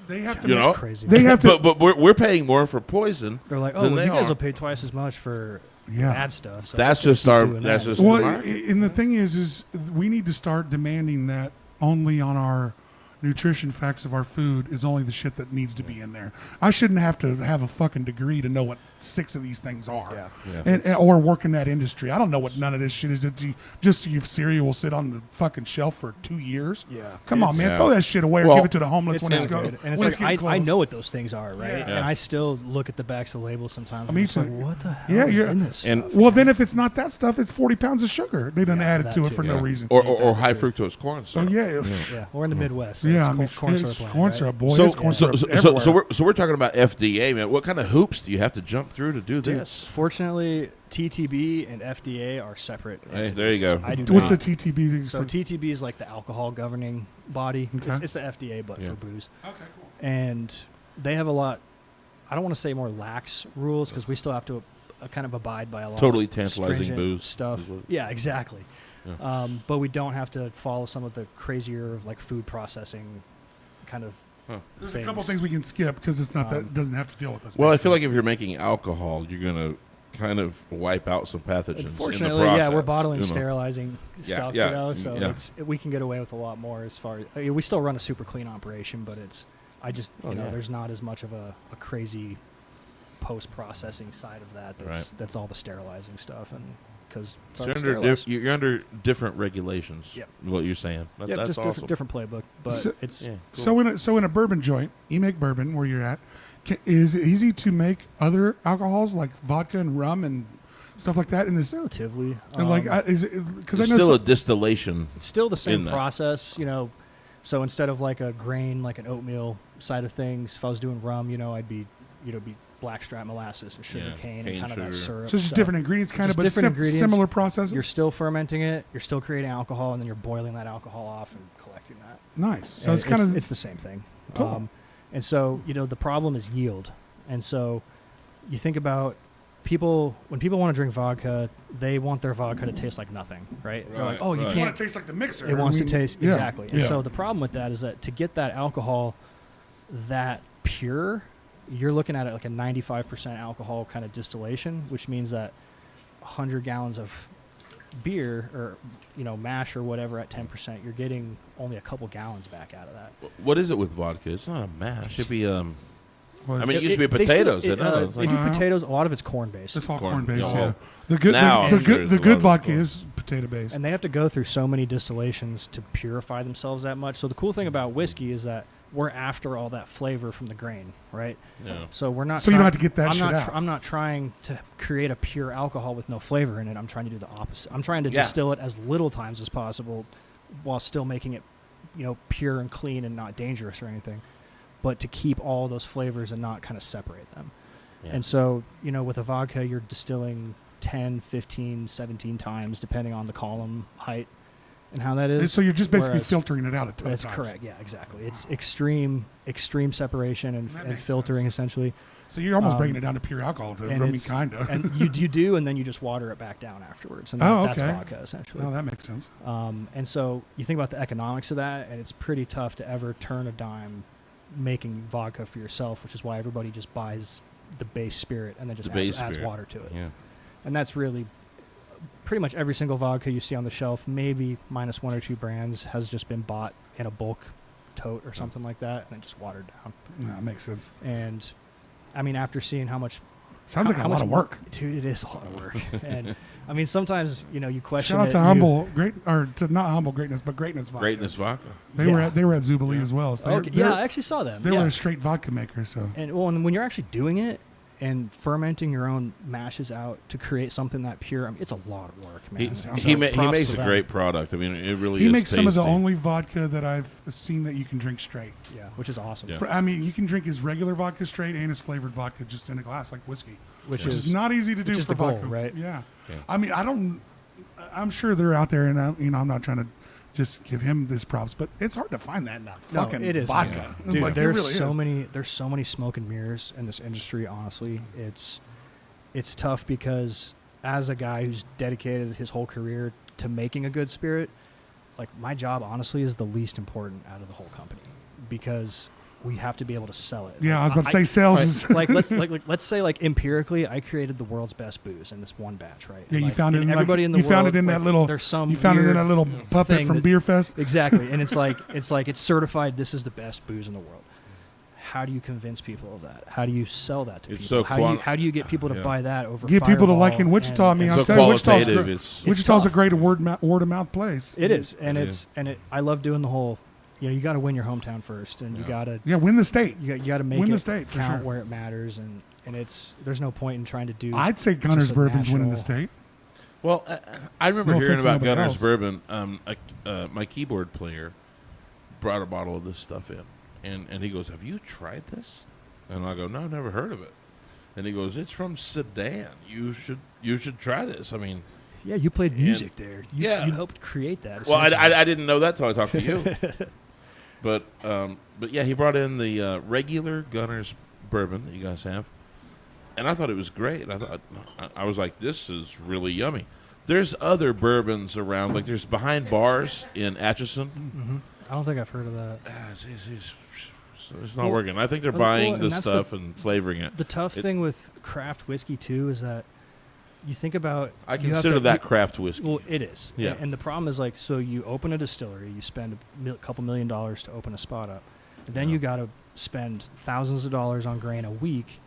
They have to
You
make-
know,
Crazy.
They have to
but we're paying more for poison.
They're like, oh,
than
well,
they
you guys
are.
will pay twice as much for
Yeah.
bad stuff. So
That's
let's
just
keep
our-
doing
that's
that.
just-
Well,
the market.
and the thing is we need to start demanding that only on our nutrition facts of our food is only the shit that needs to be in there. I shouldn't have to have a fucking degree to know what 6 of these things are,
Yeah.
and or work in that industry. I don't know what none of this shit is. That just your cereal will sit on the fucking shelf for 2 years.
Yeah.
Come on,
It's-
man,
Yeah.
throw that shit away or
Well,
give it to the homeless
It's
when
not
it's going.
good. And it's
when
like
getting
I
close.
know what those things are, right?
Yeah.
And I still look at the backs of the labels sometimes.
Me
I'm just like,
too.
what the hell
Yeah,
is
you're-
in this
and-
stuff?
Well, then if it's not that stuff, it's 40 pounds of sugar. They done
Yeah,
added
that
to it
too.
for no reason.
Or high fructose corn
So
syrup.
yeah,
We're in the Midwest. So
yeah, I
it's
mean,
corn
it's
syrup land,
corn
right?
syrup, boy.
So,
It's corn
so,
syrup
so,
everywhere.
so we're talking about FDA, man. What kind of hoops do you have to jump through to do
Dude,
this?
fortunately, TTB and FDA are separate.
Hey,
entities.
there you go.
I do
What's the
not.
TTB?
So TTB is like the alcohol governing body.
Okay.
It's the FDA, but
Yeah.
for booze.
Okay, cool.
And they have a lot. I don't want to say more lax rules because we still have to kind of abide by a lot.
Totally
of
tantalizing
stringent
booze
stuff.
is what-
Yeah, exactly.
Yeah.
But we don't have to follow some of the crazier like food processing kind of.
There's a couple things we can skip because it's not that it doesn't have to deal with us.
Well, I feel like if you're making alcohol, you're gonna kind of wipe out some pathogens. in the
Unfortunately,
process,
yeah, we're bottling,
you know.
sterilizing
Yeah,
stuff,
yeah,
you know. So
yeah.
we can get away with a lot more as far as we still run a super clean operation, but it's
Oh,
you know
yeah.
there's not as much of a crazy post processing side of that. That's all the sterilizing stuff, and because
So you're under different regulations.
Yep.
What you're saying?
yeah,
That's
just
awesome.
different playbook, but
So-
it's
Yeah, cool.
So in a bourbon joint, you make bourbon where you're at. Is it easy to make other alcohols like vodka and rum and stuff like that in this?
relatively
And like, is it because I
There's
know
still a
some,
distillation.
it's still the
in
same
that.
process, you know. So instead of like a grain, like an oatmeal side of things, if I was doing rum, you know, I'd be blackstrap molasses and sugar
Yeah,
cane
cane
and kind of that
sugar.
syrup.
so it's just
stuff.
different ingredients, kind
Just
of, but
different ingredients.
similar processes.
You're still fermenting it. You're still creating alcohol, and then you're boiling that alcohol off and collecting that.
Nice. So
And
it's kind of
it's the same thing.
Cool.
And so the problem is yield. And so you think about when people want to drink vodka, they want their vodka to taste like nothing, right? They're like,
Right,
oh, you
right.
it
can't.
want to taste like the mixer.
It wants to taste
yeah,
exactly. And
yeah.
so the problem with that is that to get that alcohol that pure, you're looking at it like a 95% alcohol kind of distillation, which means that 100 gallons of beer or mash or whatever at 10%, you're getting only a couple gallons back out of that.
What is it with vodka? It's not a mash. It'd be
Well,
I mean, it used to be
they still-
potatoes. It's
they
like,
do potatoes. A lot of it's corn based.
it's all
corn,
corn based.
yeah.
Yeah. The good,
Now,
the
I'm sure
good,
it's
the
a lot
good
of
vodka
corn.
is potato based.
And they have to go through so many distillations to purify themselves that much. So the cool thing about whiskey is that we're after all that flavor from the grain, right?
yeah.
So we're not.
So you don't have to get that
I'm
shit
not.
out.
I'm not trying to create a pure alcohol with no flavor in it. I'm trying to do the opposite. I'm trying to
Yeah.
distill it as little times as possible, while still making it, pure and clean and not dangerous or anything, but to keep all those flavors and not kind of separate them.
Yeah.
And so, with a vodka, you're distilling 10, 15, 17 times, depending on the column height and how that is.
So you're just basically
Whereas-
filtering it out a ton of
That's
times.
correct. Yeah, exactly. It's extreme separation and
That makes
filtering,
sense.
essentially.
So you're almost
Um,
breaking it down to pure alcohol. To, I
and
mean,
it's-
kind of.
And you do, and then you just water it back down afterwards. And
Oh,
that's
okay.
vodka, essentially.
Oh, that makes sense.
And so you think about the economics of that, and it's pretty tough to ever turn a dime making vodka for yourself, which is why everybody just buys the base spirit and then just
The base
adds
spirit.
water to it.
Yeah.
And that's really pretty much every single vodka you see on the shelf, maybe minus 1 or 2 brands, has just been bought in a bulk tote or something like that and then just watered down.
Yeah, makes sense.
And I mean, after seeing how much
Sounds like a lot of work.
dude, it is a lot of work. And I mean, sometimes you question.
Shout out
it,
to
you-
Humble Great, or to not Humble Greatness, but Greatness Vodka.
Greatness vodka.
They were at Zubilee as well. So
Okay, yeah, I actually saw them.
they
yeah.
were a straight vodka maker. So
And well, and when you're actually doing it and fermenting your own mashes out to create something that pure, I mean, it's a lot of work, man.
He,
And so
he
props
makes
to
a
them.
great product. I mean, it really
he
is
makes some of the
tasty.
only vodka that I've seen that you can drink straight.
Yeah, which is awesome.
Yeah.
I mean, you can drink his regular vodka straight and his flavored vodka just in a glass like whiskey,
Which
which
is
is not easy to do
which is
for
the goal,
vodka,
right?
Yeah.
Yeah.
I mean, I'm sure they're out there, and I'm not trying to just give him this props, but it's hard to find that in that
No,
fucking
it is,
vodka.
Dude,
Like, it
there's
really
so
is.
many. There's so many smoke and mirrors in this industry. Honestly, it's tough because as a guy who's dedicated his whole career to making a good spirit, like my job honestly is the least important out of the whole company because we have to be able to sell it.
Yeah,
Like,
I was about to say sales
right,
is.
like let's say like empirically, I created the world's best booze in this one batch, right?
Yeah, you
Like,
found it.
and
In
everybody
like,
in the
you
world.
found it in
like,
that little.
There's some.
You found it in
weird
that little puppet
thing
from
that-
Beer Fest.
Exactly, and it's like it's certified. This is the best booze in the world. How do you convince people of that? How do you sell that to
It's
people?
so
how do you get people to
yeah.
buy that over?
Get people to like
Fireball
in Wichita. I mean,
It's
I'm
so
telling you, Wichita's
qualitative.
great.
It's
Wichita's a
tough.
great word of mouth place.
It is, and
It
it's I love doing the whole. You got to win your hometown first, and you
Yeah.
got to
Yeah, win the state.
you got to make
Win the
it
state, for
count
sure.
where it matters, and there's no point in trying to do.
I'd say Gunner's
a
Bourbon's winning the
national-
state.
Well, I remember
No
hearing
offense to
about
nobody
Gunner's
else.
Bourbon. My keyboard player brought a bottle of this stuff in, and he goes, "Have you tried this?" And I go, "No, I've never heard of it." And he goes, "It's from Sedan. You should try this." I mean,
Yeah, you played music there. You
yeah.
helped create that.
well,
essentially.
I didn't know that till I talked to you. But yeah, he brought in the regular Gunner's Bourbon that you guys have, and I thought it was great. I was like, "This is really yummy." There's other bourbons around, like there's Behind Bars in Atchison.
Mhm. I don't think I've heard of that.
It's not
Well,
working. I think they're
well,
buying
and
this
that's
stuff and flavoring it.
The tough
It-
thing with craft whiskey too is that you think about.
I
you have
consider
to-
that craft whiskey.
Well, it is.
Yeah.
And the problem is like, so you open a distillery, you spend a couple $1 million to open a spot up, and then
Yeah.
you got to spend thousands of dollars on grain a week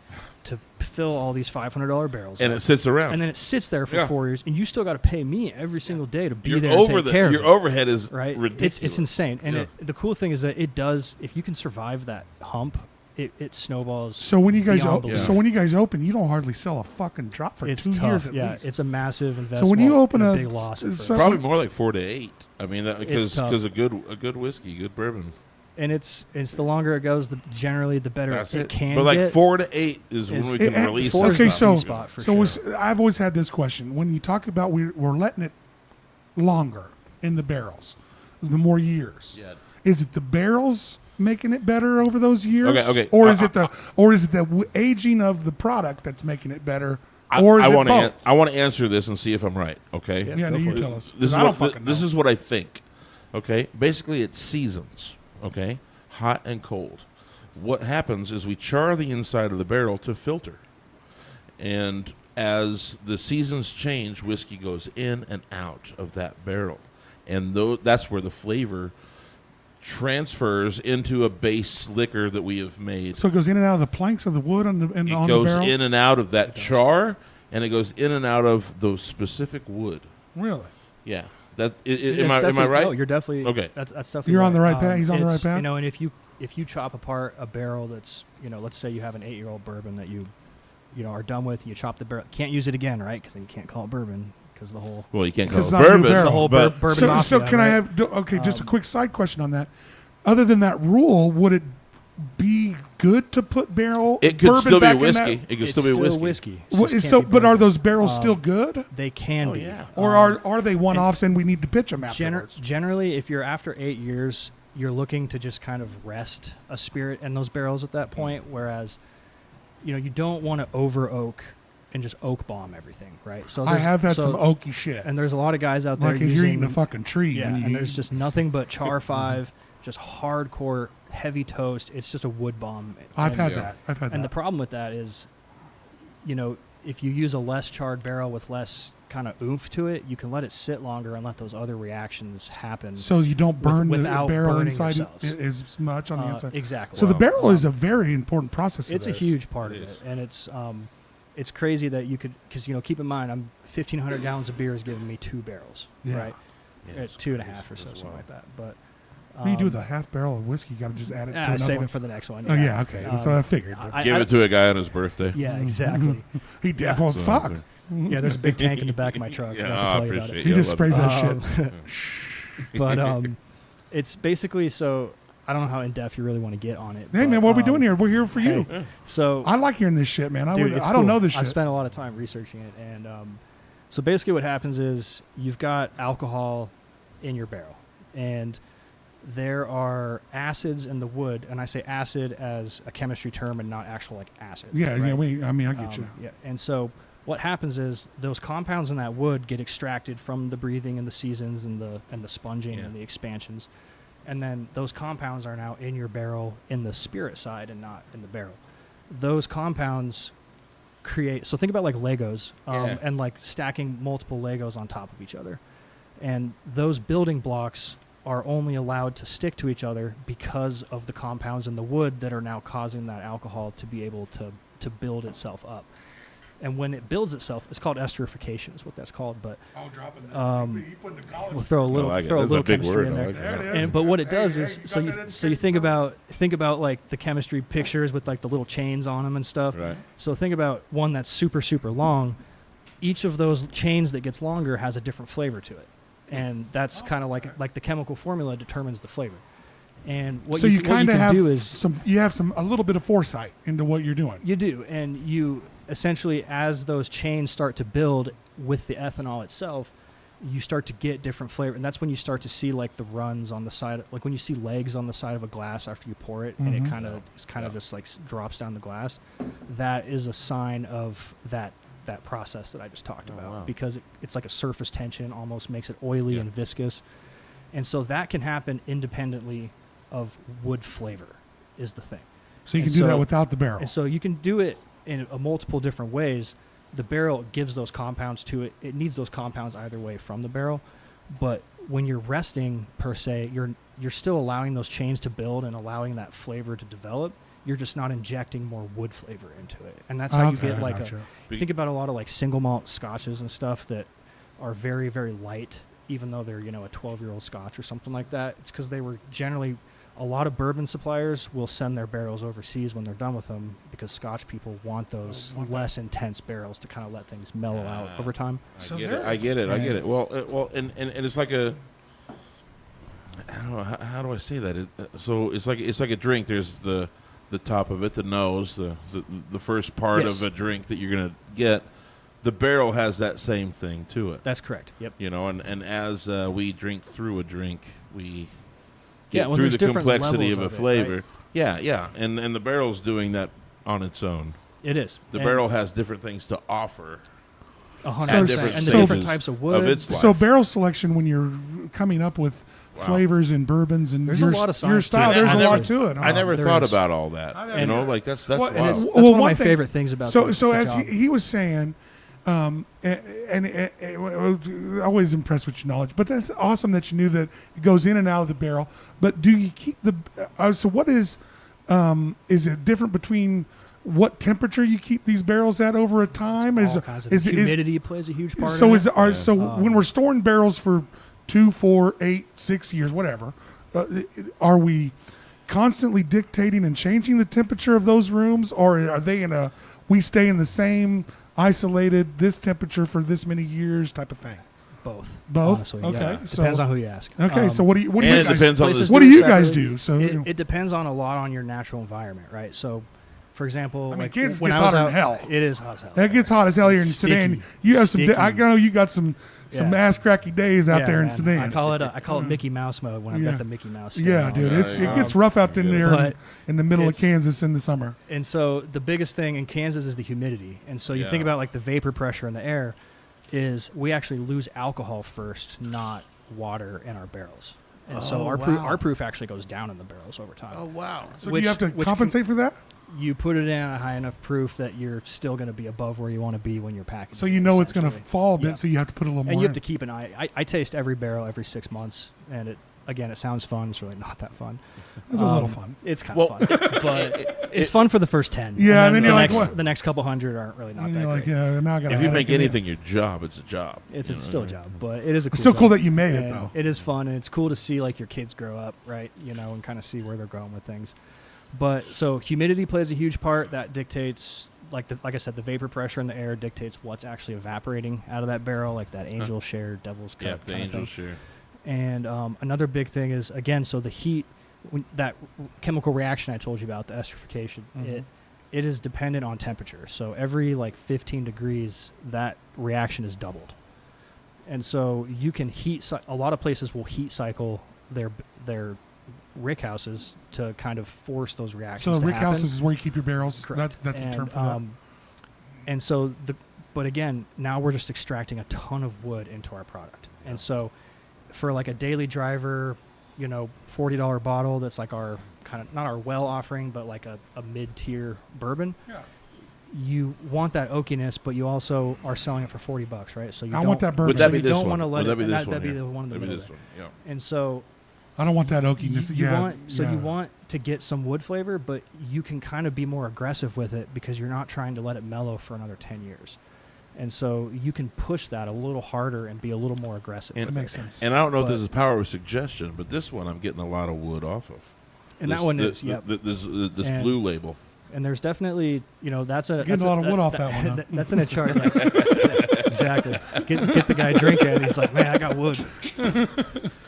to fill all these $500 barrels.
And
up.
it sits around.
And then it sits there for
Yeah.
4 years, and you still got to pay me every single day to be
Your
there and
over
take care of
your
it.
overhead is
Right?
ridiculous.
It's insane. And
Yeah.
the cool thing is that it does. If you can survive that hump, it snowballs.
So when you guys
Beyond belief.
open, you don't hardly sell a fucking drop for
It's
2
tough.
years at
yeah,
least.
it's a massive
So
investment.
when you open
and
a
big loss, at
so-
first.
Probably more like 4 to 8. I mean,
It's tough.
because a good whiskey, good bourbon.
and it's the longer it goes, generally the better
That's
it
it.
can
But like
get.
4 to 8 is when
Is-
we can
It-
release.
four is
that
okay,
the
stuff.
sweet spot for
so
sure.
I've always had this question. When you talk about we're letting it longer in the barrels, the more years,
Yeah.
is it the barrels making it better over those years?
Okay.
Or is it the aging of the product that's making it better?
I
Or is it
want
both?
to answer this and see if I'm right. Okay.
Yeah, no,
Go
you
for it.
tell us. 'Cause
This is
I don't
what
fucking know.
this is what I think. Okay. Basically, it's seasons. Okay. Hot and cold. What happens is we char the inside of the barrel to filter, and as the seasons change, whiskey goes in and out of that barrel, and that's where the flavor transfers into a base liquor that we have made.
So it goes in and out of the planks of the wood on the
It
on
goes
the barrel.
in and out of that char, and it goes in and out of those specific wood.
Really?
Yeah. That
It's
am I
definitely-
right?
No, you're definitely
Okay.
That's definitely.
You're on the right path.
path.
He's on the right path.
You know, and if you chop apart a barrel that's, let's say you have an 8-year-old bourbon that you are done with, and you chop the barrel, can't use it again, right? Because then you can't call it bourbon because the whole
Well, you can't call
Because
it
it's not a new
bourbon.
barrel.
the whole
but
bourbon.
So
mafia,
can I
right?
have just a
Um,
quick side question on that? Other than that rule, would it be good to put barrel?
it could
bourbon
still be
back
a
in
whiskey.
that?
It could
It's
still be a whiskey.
It
What
just
is
can't
so,
be
but are
bourbon.
those barrels still
Um,
good,
They can
Oh,
be.
yeah.
or are they one-offs and we need to pitch them afterwards?
Generally, if you're after 8 years, you're looking to just kind of rest a spirit in those barrels at that point. Whereas, you don't want to over oak and just oak bomb everything, right? So
I
there's-
have had
so-
some oaky shit,
and there's a lot of guys out there
like if
using,
you're eating a fucking tree.
yeah,
when you
and there's
eat-
just nothing but char 5, just hardcore heavy toast. It's just a wood bomb.
I've
And-
had
Yeah.
that. I've had
And the
that.
problem with that is if you use a less charred barrel with less kind of oomph to it, you can let it sit longer and let those other reactions happen.
So you don't burn the
without
barrel
burning
inside
yourselves.
as much on the inside.
Exactly.
So the barrel is a very important process.
It's a huge part of
It
it,
is.
and it's crazy that you could, because keep in mind, 1,500 gallons of beer is giving me 2 barrels,
Yeah.
right?
Yeah,
At
it's
2.5 or
crazy
so,
as
something
well.
like that. But
What do you do with a half barrel of whiskey? You got to just add it to another
save
one.
it for the next one.
Oh yeah, okay. That's what I figured.
Give it to a guy on his birthday.
Yeah, exactly.
He definitely
So-
fuck.
Yeah, there's a big tank in the back of my truck.
Yeah,
Forgot to
I
tell you about
appreciate
it.
He
Yeah,
just
love
sprays
that.
that shit.
But it's basically, so I don't know how in depth you really want to get on it.
Hey
but,
man, what are we doing here? We're here for you.
hey, So
I like hearing this shit, man. I
dude, it's
don't know
cool.
this shit.
I've spent a lot of time researching it, and so basically what happens is you've got alcohol in your barrel, and there are acids in the wood, and I say acid as a chemistry term and not actual like acid.
yeah,
right?
yeah. I get you.
Yeah, and so what happens is those compounds in that wood get extracted from the breathing and the seasons and the sponging and the expansions, and then those compounds are now in your barrel in the spirit side and not in the barrel. Those compounds create. So think about like Legos and like stacking multiple Legos on top of each other, and those building blocks are only allowed to stick to each other because of the compounds in the wood that are now causing that alcohol to be able to build itself up. And when it builds itself, it's called esterification is what that's called. But
I'll drop it.
we'll throw a little
I like it.
throw a
That's a
little
big
chemistry
word.
in
I
there.
like it.
There it is.
And but what it does
Hey,
is
you got that
so you think about like the chemistry pictures with like the little chains on them and stuff.
Right.
So think about one that's super super long. Each of those chains that gets longer has a different flavor to it, and that's kind of like the chemical formula determines the flavor. And what
so
you
you kind of
can
have
do is
a little bit of foresight into what you're doing.
you do, and you essentially, as those chains start to build with the ethanol itself, you start to get different flavor, and that's when you start to see like the runs on the side, like when you see legs on the side of a glass after you pour it, and it kind of just like drops down the glass. That is a sign of that process that I just talked about,
wow.
because it's like a surface tension, almost makes it oily and viscous, and so that can happen independently of wood flavor is the thing.
So you
And
can do
so-
that without the barrel.
And so you can do it in a multiple different ways. The barrel gives those compounds to it. It needs those compounds either way from the barrel. But when you're resting, per se, you're still allowing those chains to build and allowing that flavor to develop. You're just not injecting more wood flavor into it. And that's how you
Okay,
get like
gotcha.
think about a lot of like single malt scotches and stuff that are very, very light, even though they're, a 12-year-old scotch or something like that. It's because they were generally, a lot of bourbon suppliers will send their barrels overseas when they're done with them, because Scotch people want those less intense barrels to kind of let things mellow out over time.
I get it. Well, and it's like a, I don't know, how do I say that? So it's like a drink. There's the top of it, the nose, the first part
Yes.
of a drink that you're gonna get. The barrel has that same thing to it.
That's correct. Yep.
And as we drink through a drink, we
Yeah,
get
well,
through
there's
the
different
complexity of
levels
a
of it,
flavor.
right?
Yeah, and the barrel's doing that on its own.
It is.
The
And
barrel has different things to offer.
100%.
at
And
different
the different
stages
types of wood.
of its
So
life.
barrel selection, when you're coming up with flavors and bourbons and
There's a
your,
lot of
your
science to
style,
it.
there's
I
a
never-
lot to it.
I never
there
thought
is.
about all that. Like that's
Well,
wild.
And it's, that's
Well,
one of
one
my
thing-
favorite things about
So
the
as
job.
he was saying, I'm always impressed with your knowledge, but that's awesome that you knew that it goes in and out of the barrel. But do you keep the? So what is it different between what temperature you keep these barrels at over a time?
all kinds of humidity plays a huge part.
So
in it.
when we're storing barrels for 2, 4, 8, 6 years, whatever, are we constantly dictating and changing the temperature of those rooms, or are they we stay in the same isolated this temperature for this many years type of thing?
Both.
Both?
Honestly,
Okay,
yeah.
so-
Depends on who you ask.
Okay, so what do you
and
guys,
it depends on
places
the
what do
do it
you guys
separately.
do? So
It depends on a lot on your natural environment, right? So, for example,
I mean,
like
Kansas
when
gets
I was
hotter
out,
than hell.
It is hot as hell.
it gets hot as hell here in
It's
Sedan.
sticky.
You have some.
Sticky.
I know you got some
Yeah.
ass cracky days out
Yeah,
there in
man.
Sedan.
I call it Mickey Mouse mode when I've
Yeah.
got the Mickey Mouse. skin
Yeah,
on.
dude,
Yeah,
it
yeah.
gets rough out in there
But
in the middle of
it's-
Kansas in the summer.
And so the biggest thing in Kansas is the humidity. And so you think
Yeah.
about like the vapor pressure in the air is we actually lose alcohol first, not water in our barrels. And so our proof actually goes down in the barrels over time.
wow.
So do you have to compensate for that?
you put it in a high enough proof that you're still going to be above where you want to be when you're packing.
So you know it's going to
essentially.
fall a bit,
Yeah.
so you have to put a little more.
And you have
in.
to keep an eye. I taste every barrel every 6 months, and it sounds fun. It's really not that fun.
It's a little fun.
It's kind of fun, but it's fun for the first 10.
Yeah, and then
the
you're like,
next,
what?
the next couple hundred aren't really not
And
that
you're like,
great.
yeah, now I got.
If you make anything your job, it's a job.
It's
you know?
still a job, but it is a cool
It's still cool
job.
that you made it
And
though.
It is fun, and it's cool to see like your kids grow up, right? And kind of see where they're going with things. But so humidity plays a huge part. That dictates, like I said, the vapor pressure in the air dictates what's actually evaporating out of that barrel, like that angel share, devil's cup.
Yeah, the
kind of
angel
thing.
share.
And another big thing is, again, so the heat, that chemical reaction I told you about, the esterification, it is dependent on temperature. So every 15 degrees, that reaction is doubled. And so you can a lot of places will heat cycle their rick houses to kind of force those reactions
So
to
the rick
happen.
houses is where you keep your barrels.
Correct.
That's a term for that.
And so but again, now we're just extracting a ton of wood into our product.
Yeah.
And so for a daily driver, $40 bottle that's like our kind of, not our well offering, but like a mid-tier bourbon.
Yeah.
You want that oakiness, but you also are selling it for $40, right? So you
I want that bourbon.
Would that be
you
this
don't
one?
want to let
Would that be
it.
this one
That'd be
here?
the one in the
That'd be
middle.
this
there.
one. Yeah.
And so
I don't want that oakiness.
you
yeah.
want to get some wood flavor, but you can kind of be more aggressive with it because you're not trying to let it mellow for another 10 years. And so you can push that a little harder and be a little more aggressive.
And-
That makes sense.
And I don't know if
But-
this is power of suggestion, but this one I'm getting a lot of wood off of.
And that one is, yep.
This
And-
blue label.
And there's definitely, that's a...
Getting
that's
a lot of wood off that one, huh?
That's in a chart. Yeah, exactly. Get the guy drinking. He's like, man, I got wood.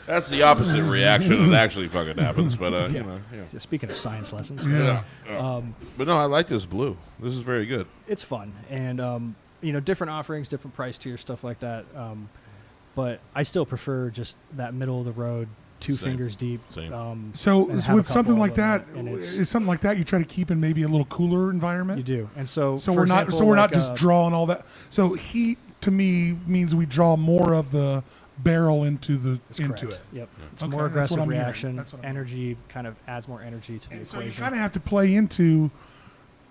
That's the opposite reaction that actually fucking happens. But you know, yeah.
Speaking of science lessons.
Yeah.
But no, I like this blue. This is very good.
It's fun. And, different offerings, different price tiers, stuff like that. But I still prefer just that middle of the road, two
Same.
fingers deep.
Same.
So
and have a
with something
couple
like
of
that,
them, and it's-
is something like that you try to keep in maybe a little cooler environment?
You do. And so
So
for
we're not.
example,
So we're not
like,
just drawing all that. So heat to me means we draw more of the barrel into
that's
it.
correct. Yep. It's a
Okay,
more
that's what
aggressive
I'm hearing.
reaction.
That's what I'm
Energy kind of adds more energy to the
And so you
equation.
kind of have to play into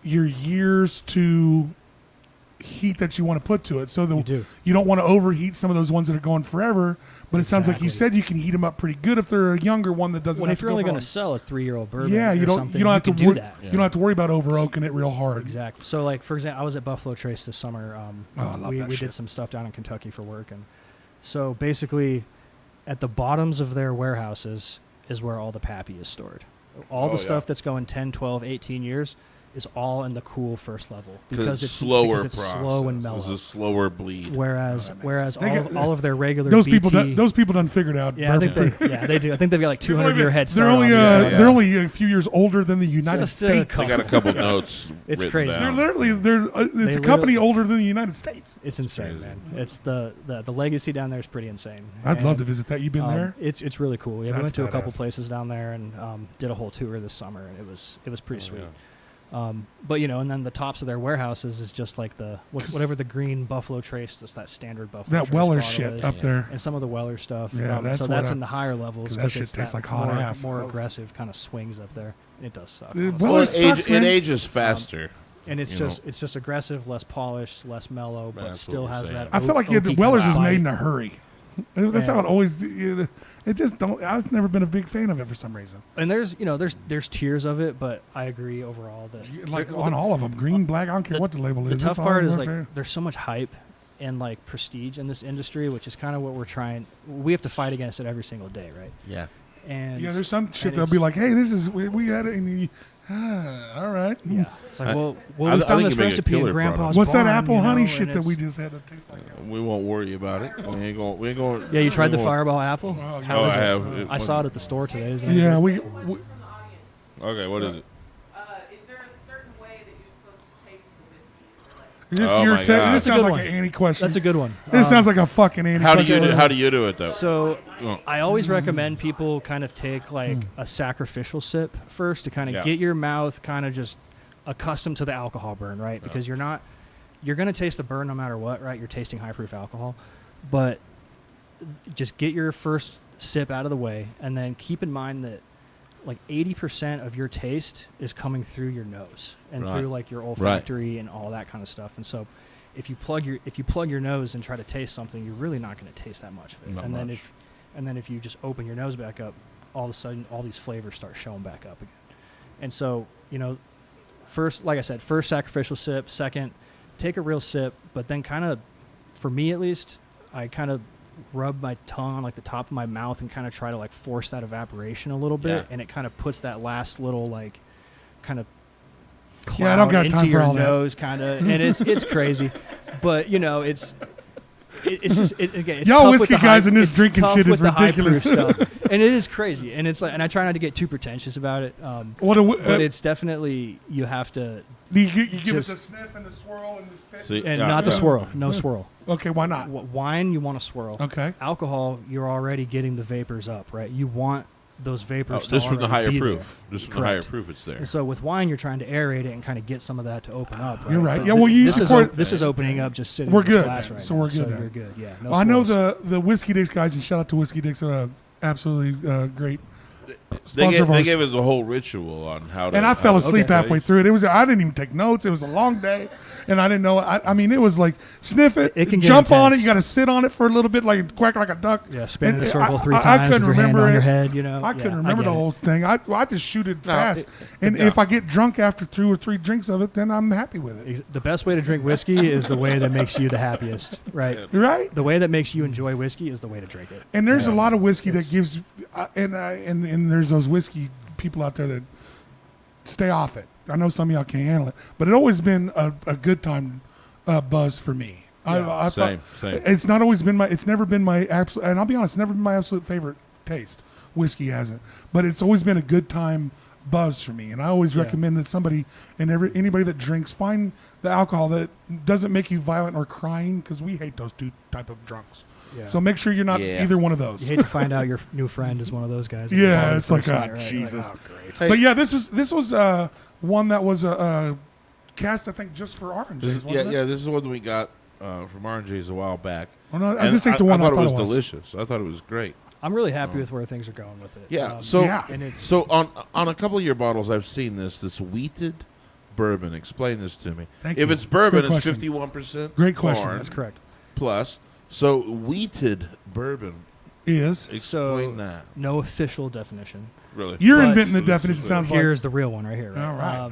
your years to heat that you want to put to it. So
You do.
you don't want to overheat some of those ones that are going forever. But it sounds like you
Exactly.
said you can heat them up pretty good if they're a younger one that doesn't.
Well,
have
if you're only
going
going to sell a 3-year-old bourbon,
yeah, you
or
don't.
something,
You don't have to
can do
worry.
that.
You don't have to worry about over oaking it real hard.
Exactly. So, like for example, I was at Buffalo Trace this summer.
Oh, I love
we
that
we
shit.
did some stuff down in Kentucky for work, and so basically, at the bottoms of their warehouses is where all the pappy is stored. All
Oh,
the
yeah.
stuff that's going 10, 12, 18 years is all in the cool first level
Because it's slower
because it's
process.
slow and mellow.
It's a slower bleed.
Whereas
that makes sense.
all,
They got-
all of their regular
Those
BT,
people done figured out.
yeah, I think
bourbon.
they do. I think they've got like 200-year head
They're
start.
only
on me.
they're only a few years older than the United
Just a
States.
They got a couple notes.
It's
written
crazy.
They're
down.
literally it's
They
a company
literally-
older than the United States.
It's insane,
crazy.
man. It's the legacy down there is pretty insane.
I'd love to
And,
visit that. You been there?
It's really cool. Yeah, we
That's
went to a couple
badass.
places down there and did a whole tour this summer, and it was pretty
Oh,
sweet.
yeah.
But and then the tops of their warehouses is just like the whatever the green Buffalo Trace, that's that standard Buffalo
That
Trace
Weller
bottle
shit
is,
up there.
and some of the Weller stuff.
Yeah, that's
so
what
that's
I-
in the higher levels
'cause that shit
it's
tastes
that
like hot
more,
ass.
more aggressive kind of swings up there, and it does suck.
Well,
honestly.
Well,
it
it,
sucks, man.
it ages faster.
And it's
you
just
know.
it's just aggressive, less polished, less mellow, but
That's
still
what we're
has
saying.
that.
I feel like
oaky
Weller's
kind
is
of
made
bite.
in a hurry. That's how
Yeah.
it always. It just don't. I've never been a big fan of it for some reason.
And there's tiers of it, but I agree overall that
Like
there-
on all of them, green, black. I don't care what the label is.
the
It's
tough
all
part is
my
like
favorite.
there's so much hype and like prestige in this industry, which is kind of what we're trying. We have to fight against it every single day, right?
Yeah.
And
Yeah, there's some shit
and
they'll
it's-
be like, "Hey, this is we got it," and you, all right.
yeah, it's like
I-
well,
I
we
think
found
you
this
make a
recipe in
killer
Grandpa's
product.
What's that
barn,
apple honey
and
shit that
it's-
we just had to taste like?
We won't worry about it. We ain't going. We ain't going.
Yeah, you tried the
we won't-
Fireball apple.
Oh,
How
Oh,
is
I
it?
have.
I saw it at the store today. Isn't it?
Yeah, we
From the audience,
Okay, what is it?
is there a certain way that you're supposed to taste the whiskeys? Or like,
this
Oh
your
my
ta-
God.
this
That's a
sounds
good
like
one.
an Annie question.
That's a good one.
This sounds like a fucking Annie
How do
question.
you do? How do you do it though?
So
Oh.
I always recommend people kind of take like
Hmm.
a sacrificial sip first to kind of
Yeah.
get your mouth kind of just accustomed to the alcohol burn, right? Because you're going to taste the burn no matter what, right? You're tasting high proof alcohol, but just get your first sip out of the way, and then keep in mind that like 80% of your taste is coming through your nose and
Right.
through like your olfactory and all that kind of stuff. And so if you plug your nose and try to taste something, you're really not going to taste that much of it.
Not
and
much.
then if you just open your nose back up, all of a sudden all these flavors start showing back up again. And so, first, like I said, first sacrificial sip, second, take a real sip, but then kind of, for me at least, I kind of rub my tongue on like the top of my mouth and kind of try to like force that evaporation a little bit,
Yeah.
and it kind of puts that last little like kind of cloud
Yeah, I don't got
into
time for
your
all that.
nose, kind of, and it's crazy, but it's just again. It's
Y'all
tough with
whiskey
the
guys
high,
in this
it's
drinking
tough
shit
with
is
the high proof
ridiculous.
stuff. And it is crazy, and it's like, and I try not to get too pretentious about it. But it's definitely, you have to,
you give it
just-
the sniff and the swirl and the spit.
See,
and
yeah,
not the
yeah.
swirl, no swirl.
Okay, why not?
Wine, you want to swirl.
Okay.
Alcohol, you're already getting the vapors up, right? You want those vapors to
Just from the
already
higher
be
proof.
there.
Just from the higher
Correct.
proof, it's there.
And so with wine, you're trying to aerate it and kind of get some of that to open up. Right?
You're right.
But
Yeah, well, you
this is
support-
this is opening up just sitting
We're
in this
good
glass
then.
right
So
now.
we're good
So
then.
you're good. Yeah. No
Well, I know
swirls.
the Whiskey Dicks guys, and shout out to Whiskey Dicks, absolutely great
They
sponsor of
gave,
ours.
gave us a whole ritual on how to.
And I fell asleep
Okay.
halfway through it. I didn't even take notes. It was a long day, and I didn't know. I mean, it was like sniff it,
It can get
jump on it.
intense.
You got to sit on it for a little bit, like quack like a duck.
Yeah, spin in
And
a circle three
I
times
couldn't
with your hand
remember
on
it.
your head.
I couldn't remember
get
the
it.
whole thing. I just shoot it
No,
fast, and
no.
if I get drunk after 2 or 3 drinks of it, then I'm happy with it.
The best way to drink whiskey is the way that makes you the happiest, right?
Right?
The way that makes you enjoy whiskey is the way to drink it.
And there's a lot of whiskey that
It's-
gives, and there's those whiskey people out there that stay off it. I know some of y'all can't handle it, but it's always been a good time buzz for me. I
Same,
thought,
same.
It's not always been it's never been my absolute, and I'll be honest, it's never been my absolute favorite taste. Whiskey hasn't, but it's always been a good time buzz for me. And I always
Yeah.
recommend that somebody and anybody that drinks, find the alcohol that doesn't make you violent or crying, because we hate those two type of drunks.
Yeah.
So make sure you're not
Yeah.
either one of
You
those.
hate to find out your new friend is one of those guys. at the
Yeah,
bar the
it's like,
first
oh,
night, right? You're like,
Jesus.
oh, great.
Hey,
But yeah, this was one that was a cast, I think, just for oranges.
yeah,
Wasn't it?
yeah. This is one that we got from R&J's a while back.
Oh, no,
And
this ain't the one
I
I
thought it was
was.
delicious. I thought it was great.
I'm really happy with where things are going with it.
Yeah. So
Yeah.
and it's
so on a couple of your bottles, I've seen this wheated bourbon. Explain this to me.
Thank
If
you.
it's bourbon,
Good
it's
question.
51%.
Great question.
corn
that's correct.
plus. So wheated bourbon.
Is
Explain that.
No official definition.
Really.
you're
But-
inventing the
So this
definition?
is
Sounds like
Here's the real one right here. Right?
All right.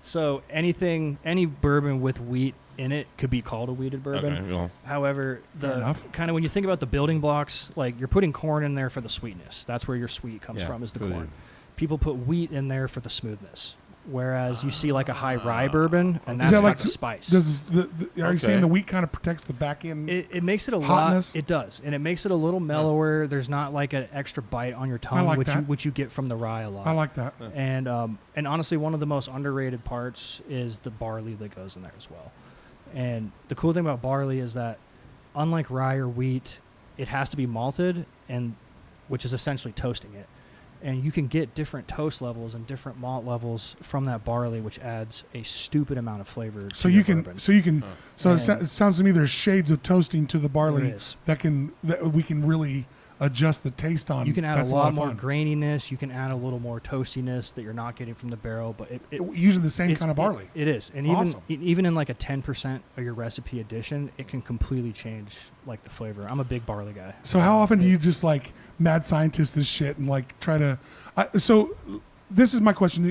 So any bourbon with wheat in it could be called a wheated bourbon.
Okay, well,
However,
Fair enough.
kind of when you think about the building blocks, like you're putting corn in there for the sweetness. That's where your sweet comes
Yeah,
from, is the
good.
corn. People put wheat in there for the smoothness. Whereas you see like a high rye bourbon, and
Is
that's
that
got
like
the spice.
Does are you
Okay.
saying the wheat kind of protects the back end?
It makes it a
Hotness?
lot. It does, and it makes it a little mellower. There's not like an extra bite on your tongue,
like
which
that.
you get from the rye a lot.
I like that.
And honestly, one of the most underrated parts is the barley that goes in there as well. And the cool thing about barley is that, unlike rye or wheat, it has to be malted, and which is essentially toasting it. And you can get different toast levels and different malt levels from that barley, which adds a stupid amount of flavor.
So
to
you
your
can,
bourbon.
so you can, so
And-
it sounds to me there's shades of toasting to the barley
There is.
that we can really adjust the taste on.
You can add
That's
a lot
of
more
fun.
graininess. You can add a little more toastiness that you're not getting from the barrel, but
using the same
it's-
kind of barley.
It is, and
Awesome.
even in like a 10% of your recipe addition, it can completely change like the flavor. I'm a big barley guy.
So how often do you just like mad scientist this shit and like try to? So this is my question.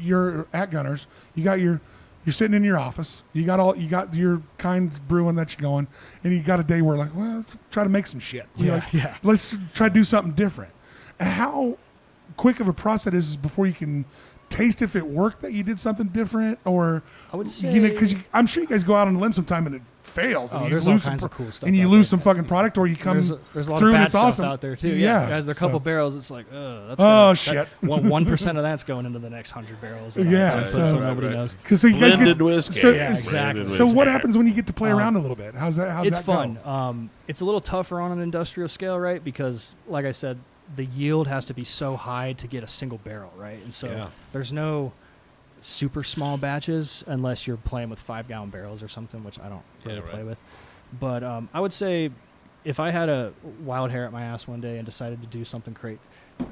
You're at Gunnar's. You're sitting in your office. You got your kinds brewing that you're going, and you got a day where like, well, let's try to make some shit. You're like,
Yeah.
Let's try to do something different. How quick of a process is before you can taste if it worked that you did something different, or
I would
because
say-
I'm sure you guys go out on a limb sometime and it fails,
Oh,
and you
there's all
lose some
kinds of cool stuff
and you
out
lose
there.
some fucking product, or you come
There's a lot
through
of
and
bad
it's
stuff
awesome
out there too.
Yeah,
guys, there are a
so-
couple barrels. It's like, that's
Oh,
gonna-
shit.
That 1% of that's going into the next 100 barrels.
Yeah,
so
so-
nobody
Right.
knows.
Because so you guys
blended
get
whiskey.
so,
Yeah, exactly.
Blended
so what
whiskey.
happens when you get to play
Um,
around a little bit? How's that?
It's
that go?
fun. It's a little tougher on an industrial scale, right? Because, like I said, the yield has to be so high to get a single barrel, right? And so
Yeah.
there's no super small batches unless you're playing with 5-gallon barrels or something, which I don't really
Yeah, right.
play with. But I would say if I had a wild hair at my ass one day and decided to do something great,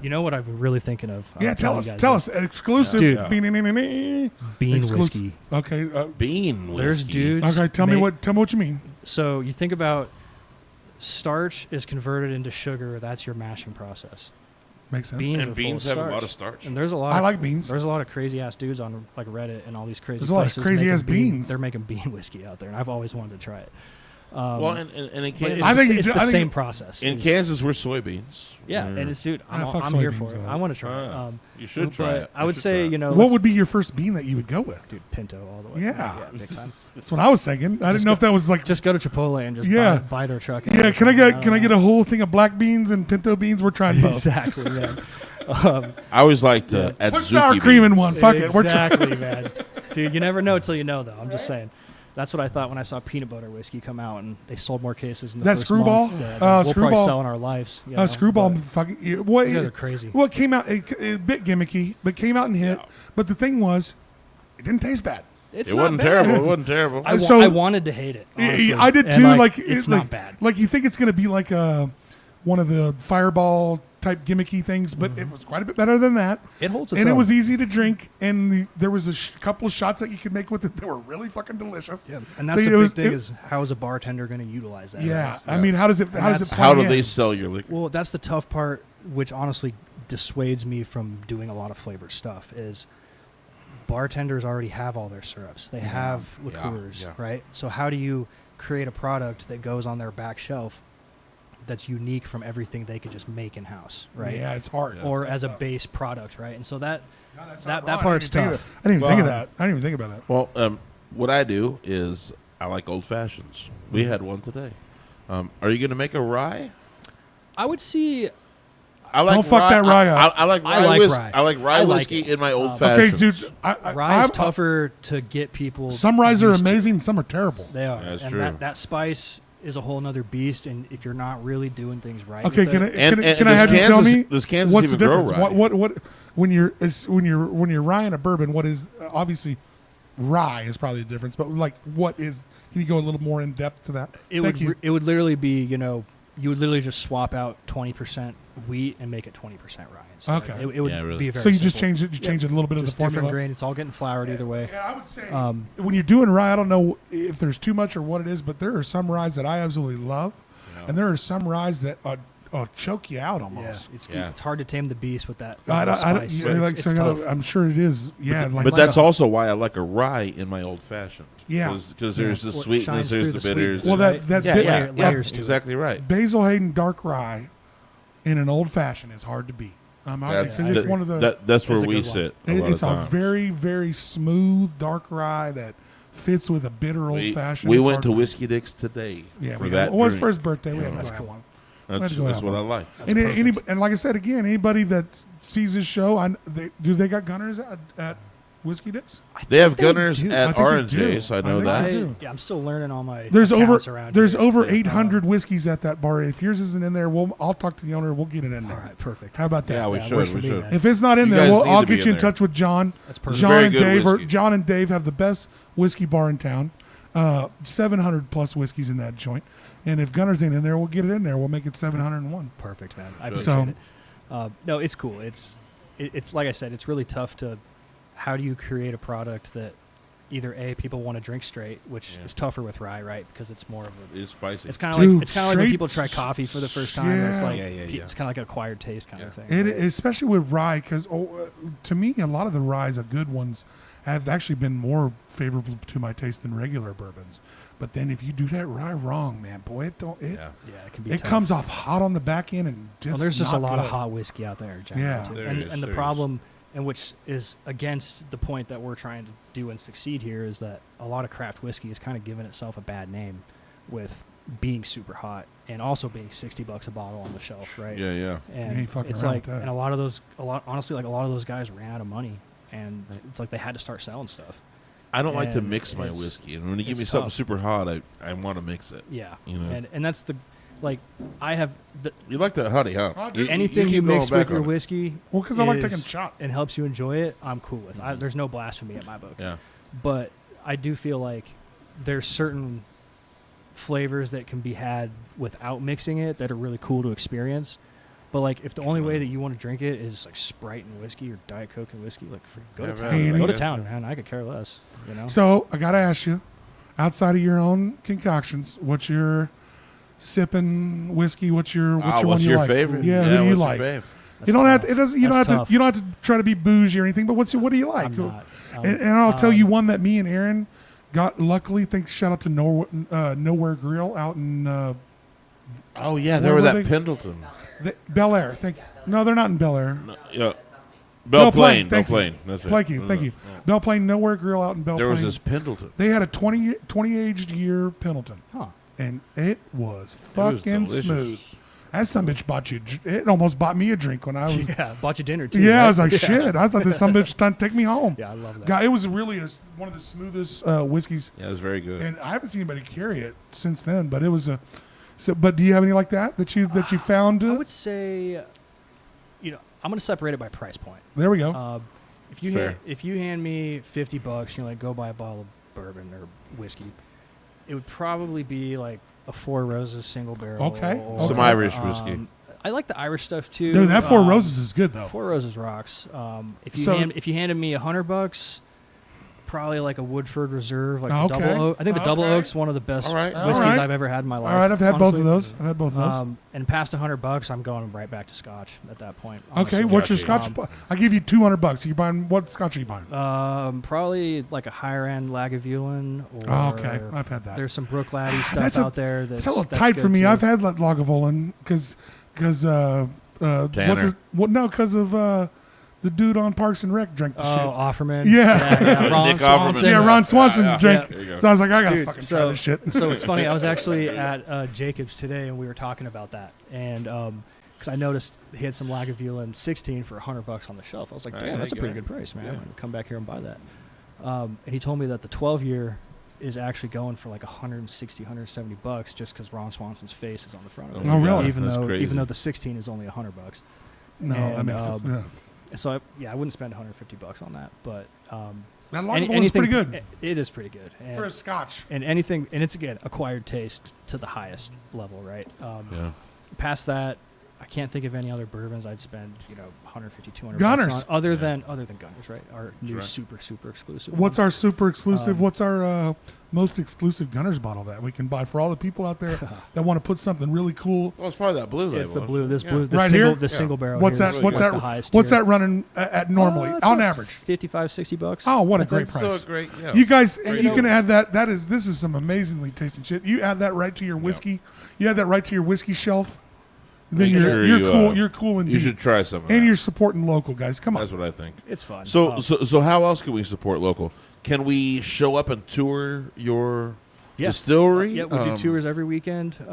you know what I've been really thinking of?
Yeah,
I'll
tell
you
us.
guys
Tell
this.
us. Exclusive.
Dude.
Bean
Bean
exclusive.
whiskey.
Okay.
Bean whiskey.
There's dudes.
Okay. Tell me
make-
what you mean.
So you think about starch is converted into sugar. That's your mashing process.
Makes sense.
Beans
And
are
beans
full of
have a
starch.
lot of starch.
And there's a lot.
I
of,
like beans.
There's a lot of crazy ass dudes on like Reddit and all these crazy.
There's a lot of
places
crazy
making
ass beans.
They're making bean whiskey out there, and I've always wanted to try it.
Well, and in
but
Kansas,
it's,
I think
it's
you do-
the
I think
same
you-
process.
in
It's-
Kansas we're soybeans.
Yeah,
We're-
and it's dude. I'm
fuck
here
soybeans,
for it.
though.
I want to try
Ah,
it.
you should try
but
it.
I
You
would
should
say,
try it.
you know,
What would be your first bean that you would go with?
dude, Pinto all the way.
Yeah.
big time.
That's what I was thinking. I didn't know if that was like.
Just go to Chipotle and just
Yeah.
buy their truck.
Yeah. Can I get a whole thing of black beans and pinto beans? We're trying both.
Exactly, man.
I always liked add
Put
zucchini
sour cream in
beans.
one. Fuck it. We're trying.
Exactly, man. Dude, you never know till you know, though. I'm just saying. That's what I thought when I saw peanut butter whiskey come out, and they sold more cases in the
That
first
Screwball?
month. Yeah,
Screwball?
we'll probably sell in our lives. You know,
Screwball.
but
Fucking. What?
you guys are crazy.
Well, it came out a bit gimmicky, but came out and hit.
Yeah.
But the thing was, it didn't taste bad.
It's
It
not
wasn't
bad.
terrible. It wasn't terrible.
So-
I wanted to hate it. Honestly.
I did
And,
too.
it's
it's
not bad.
Like you think it's going to be like one of the Fireball type gimmicky things, but it was quite a bit better than that.
It holds its
And it
own.
was easy to drink, and there was a couple of shots that you could make with it that were really fucking delicious.
Yeah, and that's
So
the
it
big
was-
thing
it-
is how is a bartender going to utilize that?
Yeah, I
Yeah.
mean, how does it
that's-
play
How do
in?
they sell your liquor?
Well, that's the tough part, which honestly dissuades me from doing a lot of flavored stuff. Is bartenders already have all their syrups. They have
Yeah,
liqueurs,
yeah.
right? So how do you create a product that goes on their back shelf that's unique from everything they could just make in house, right?
Yeah, it's hard.
Or as a base product, right? And so that
God, that's
that
not wrong.
part's
I didn't
tough.
think of that. I didn't even think of
Well,
that. I didn't even think about that.
Well, what I do is I like old fashions. We had one today. Are you going to make a rye?
I would see.
I like
Don't fuck that rye up.
I like
I
rye
like
whiskey.
rye.
I like rye
I like
whiskey
it.
in my old
Okay,
fashions.
dude.
Rye is
I'm-
tougher to get people.
Some ryes are
used to.
amazing. Some are terrible.
They are.
That's
and
true.
That spice is a whole nother beast. And if you're not really doing things right,
Okay,
with
can I,
it,
And-
can, I-
and
can I
does
have you tell
Kansas-
me
does Kansas
what's the
even grow
difference?
rye?
What when you're ryeing a bourbon? What is obviously rye is probably the difference, but like what is? Can you go a little more in depth to that?
it
Thank
would
you.
it would literally be, you would literally just swap out 20% wheat and make it 20% rye. Instead.
Okay.
It would
Yeah, really.
be very.
So you just
simple.
change it. You change it a little bit of
Just
the
different
formula.
grain. It's all getting floured either way.
And I would say
Um,
when you're doing rye, I don't know if there's too much or what it is, but there are some ryes that I absolutely love,
Yeah.
and there are some ryes that choke you out
Yeah,
almost.
Yeah.
it's hard to tame the beast with that.
I don't,
spice.
yeah,
It's-
like,
it's
so I gotta-
tough.
I'm sure it is. Yeah,
but
like
that's also why I like a rye in my old fashioned.
Yeah.
Because there's the
Well, it
sweetness,
shines
there's
through
the
the
bitters.
sweetness,
Well, that-
right?
that's
yeah,
it.
yeah,
Layer-
yeah,
layers to it.
exactly right.
Basil Hayden dark rye in an old fashioned is hard to beat.
That's,
It's just one of the.
that's where
That's a
we
good one.
sit. A lot
It's
of
a
times.
very, very smooth dark rye that fits with a bitter old fashioned.
We went to Whiskey Dick's today
Yeah,
for
we
that.
It was
drink.
for his birthday. We
Yeah.
had to
That's
go have
cool.
one.
That's,
Let's go
that's
have
what I
one.
like.
That's
And,
perfect.
and like I said again, anybody that sees this show, they got Gunners at Whiskey Dick's?
They have
they
Gunners
do.
I
at
think they
Orange
do.
Days. I know
I
that.
think do.
I'm still learning all my.
There's over
accounts around here.
over
Yeah.
800 whiskeys at that bar. If yours isn't in there, I'll talk to the owner. We'll get it in
All
there.
right, perfect.
How about that?
Yeah, we
Yeah,
should.
works
We
for me,
should.
man.
If it's not in
You
there,
guys need
I'll
to be
get you in
in there.
touch with John.
That's perfect.
John
Very
and
good
Dave
whiskey.
John and Dave have the best whiskey bar in town. 700 plus whiskeys in that joint. And if Gunner's ain't in there, we'll get it in there. We'll make it 701.
Perfect, man. I
Sure.
appreciate
So-
it. No, it's cool. It's like I said, it's really tough to. How do you create a product that either people want to drink straight, which
Yeah.
is tougher with rye, right? Because it's more of a.
It's spicy.
It's kind of
Dude,
like when
straight-
people try coffee for the first time. It's
Yeah.
like
Yeah, yeah, yeah.
it's kind of like an acquired taste kind
Yeah.
of thing.
It,
right?
especially with rye, because to me, a lot of the ryes, the good ones, have actually been more favorable to my taste than regular bourbons. But then if you do that rye wrong, man, boy,
yeah.
Yeah, it can be.
it
tough.
cost off hot on the back end and just
Well, there's just a
not
lot of
good.
hot whiskey out there, generally,
Yeah.
too.
There
and
is,
and the
there is.
problem, and which is against the point that we're trying to do and succeed here, is that a lot of craft whiskey is kind of giving itself a bad name with being super hot and also being $60 a bottle on the shelf, right?
Yeah, yeah.
And
You ain't fucking
it's
around
like,
with that.
and a lot of those guys ran out of money, and it's like they had to start selling stuff.
I don't like to
And
mix my
it's-
whiskey, and when you give me
it's
something
tough.
super hot, I want to mix it.
Yeah,
You know.
and that's the, like, I have the
You like the honey, huh?
Oh,
You-
anything
keep
you
going
mix
back
with your
on it.
whiskey.
Well, because I like
is-
taking shots.
and helps you enjoy it, I'm cool with. There's no blasphemy in my book.
Yeah.
But I do feel like there's certain flavors that can be had without mixing it that are really cool to experience. But like, if the only way that you want to drink it is like Sprite and whiskey or Diet Coke and whiskey, like go to
Yeah,
town.
man.
Go to town, man. I could care less. You know.
So I gotta ask you, outside of your own concoctions, what's your sipping whiskey? What's your one
what's
you
your
like?
favorite?
Yeah, who do you
what's
like?
Your fave?
That's
You don't have
tough.
to. It doesn't. You
That's
don't have
tough.
to. You don't have to try to be bougie or anything. But what do you like?
I'm not.
And I'll tell you one that me and Aaron got. Luckily, thanks. Shout out to Nowhere Grill out in
Oh yeah, they
Where
were
were
that
they?
Pendleton.
Bel Air. Thank you. No, they're not in Bel Air.
No, yeah, Belle Plaine. Belle
Thank you.
Plaine. That's it.
Thank you. Thank you. Belle Plaine Nowhere Grill out in Belle
There
Plaine.
was this Pendleton.
They had a 20 aged year Pendleton,
Huh.
and it was
It was
fucking
delicious.
smooth. That some bitch bought you. It almost bought me a drink when I was.
Yeah, bought you dinner too.
Yeah,
right?
I was like,
Yeah.
shit. I thought this some bitch trying to take me home.
Yeah, I love that.
God, it was really one of the smoothest whiskeys,
Yeah, it was very good.
and I haven't seen anybody carry it since then. But it was a. So, but do you have any like that you found?
I would say, you know, I'm gonna separate it by price point.
There we go.
If you hand me $50, you're like, go buy a bottle of bourbon or whiskey, it would probably be like a Four Roses single barrel.
Okay.
or,
Some Irish whiskey.
I like the Irish stuff too.
Dude, that Four Roses is good though.
Four Roses rocks. If
So-
you handed me $100, probably like a Woodford Reserve, like the
Okay.
double oak. I think the double
Okay.
oak's one of the best
All right.
whiskeys
All right.
I've ever had in my life.
All right, I've had both
honestly.
of those. I've had both of those.
And past $100, I'm going right back to Scotch at that point.
Okay,
honestly.
what's your
Gotcha.
Scotch? I give you $200. You buying what Scotch are you buying?
Probably like a higher end Lagavulin. Or
Oh, okay, I've had that.
There's some Brook Laddie stuff
That's a-
out there. That's
It's a little
that's
tight
good
for me.
too.
I've had Lagavulin because
Tanner.
because of the dude on Parks and Rec drank the
Oh,
shit.
Offerman.
Yeah.
Ron
Nick Offerman.
Swanson.
Yeah, Ron Swanson
Yeah, yeah.
drank.
There you go.
So I was like, I gotta
Dude,
fucking try
so-
this shit.
So it's funny. I was actually at Jacobs today, and we were talking about that, and because I noticed he had some Lagavulin 16 for $100 on the shelf. I was like,
Oh,
damn,
yeah,
that's a
there you
pretty
go.
good price, man.
Yeah.
I'm gonna come back here and buy that. And he told me that the 12-year is actually going for like $160, $170 just because Ron Swanson's face is on the front of it.
Oh, really?
Even
That's
though
crazy.
even though the 16 is only $100.
No, that
And,
makes sense. Yeah.
So I wouldn't spend $150 on that, but
That
any-
Lagavulin's pretty good
It is pretty good. And,
for a Scotch.
and anything, and it's again acquired taste to the highest level, right?
Yeah.
Past that, I can't think of any other bourbons I'd spend, $150, $200
Gunners.
on, other than Gunners, right? Our new
right.
super exclusive.
What's
one.
our super exclusive?
Um,
What's our most exclusive Gunners bottle that we can buy for all the people out there that want to put something really cool?
Well, it's probably that blue label.
It's the blue.
isn't
this
it?
blue. The
Right
single,
here?
The single barrel.
What's
here
that?
is
What's
like
that?
The highest
What's
tier.
that running at normally
It's
on
about
average?
$55-$60.
Oh, what a
Yeah.
great
That's
price!
So great. Yeah.
You guys, and
Great
you can
deal.
add that. This is some amazingly tasting shit. You add that right to your whiskey. You add that right to your whiskey shelf. And then
Make
you're
sure
you're
you,
cool. You're cool indeed.
You should try some of
and
that.
you're supporting local guys. Come on.
That's what I think.
It's fun.
So how else can we support local? Can we show up and tour your distillery?
Yeah, we do tours every weekend. You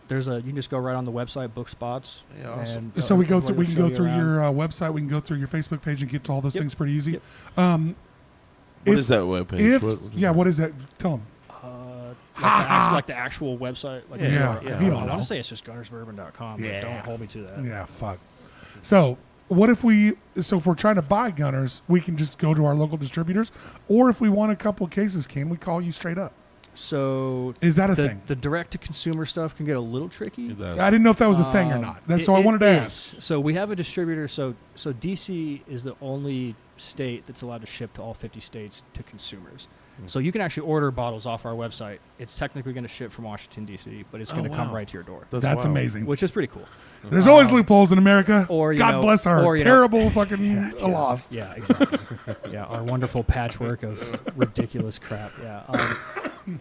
can just go right on the website, book spots.
Yeah, awesome.
and,
So we
we'll
can
show
go
you
through
around.
your website. We can go through your Facebook page and get to all those
Yep.
things pretty easy.
Yep.
What
if-
is that webpage?
If
What is that?
what is that? Tell them.
Like the actual website. Like
Yeah,
yeah.
you
I
don't know.
want to say it's just gunnersbourbon.com.
Yeah.
But don't hold me to that.
Yeah, fuck. So what if if we're trying to buy Gunners, we can just go to our local distributors, or if we want a couple of cases, can we call you straight up?
So
Is that a
the,
thing?
the direct to consumer stuff can get a little tricky.
I didn't know if that was a thing or not. That's so I wanted to ask.
So we have a distributor. So DC is the only state that's allowed to ship to all 50 states to consumers. So you can actually order bottles off our website. It's technically going to ship from Washington D.C., but it's going to come
wow.
right to your door,
That's
wild.
amazing.
which is pretty cool.
There's always loopholes in America.
Or, you
God
know,
bless our
or, you know-
terrible fucking laws.
Yeah, exactly. Yeah, our wonderful patchwork of ridiculous crap. Yeah.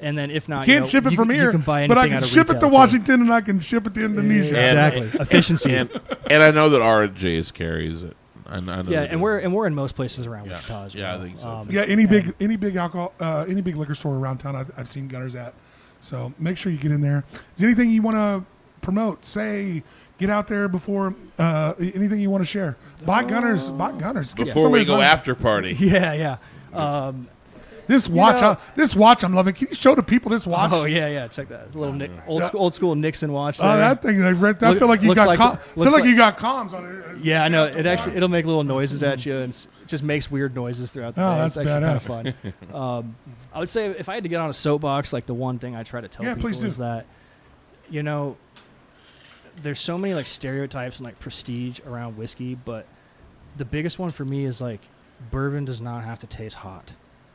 And then if not,
Can't ship it from
you
here,
can buy
but I
anything
can
out of
ship it to
retail, too.
Washington and I can ship it to Indonesia.
Exactly. Efficiency.
And I know that RJ's carries it. I know
Yeah,
they
and
do.
we're in most places around
Yeah.
Wichita as well.
Yeah, I think so, too.
Yeah, any big alcohol, any big liquor store around town, I've seen Gunners at. So make sure you get in there. Is there anything you want to promote? Say, get out there before anything you want to share. Buy Gunners. Buy Gunners. Get
Before we
somebody's
go
home.
after party.
Yeah.
This watch, I'm loving. Can you show the people this watch?
Oh yeah. Check that little old school Nixon watch.
Oh,
there.
that thing! I feel like you
looks
got.
like-
feel
looks
like you
like-
got comms on it.
Yeah, I know. It'll make little noises at you and it just makes weird noises throughout the
Oh,
day.
that's
It's actually
badass.
kind of fun. I would say if I had to get on a soapbox, like the one thing I try to tell
Yeah,
people
please do.
is that, there's so many like stereotypes and like prestige around whiskey, but the biggest one for me is like bourbon does not have to taste hot.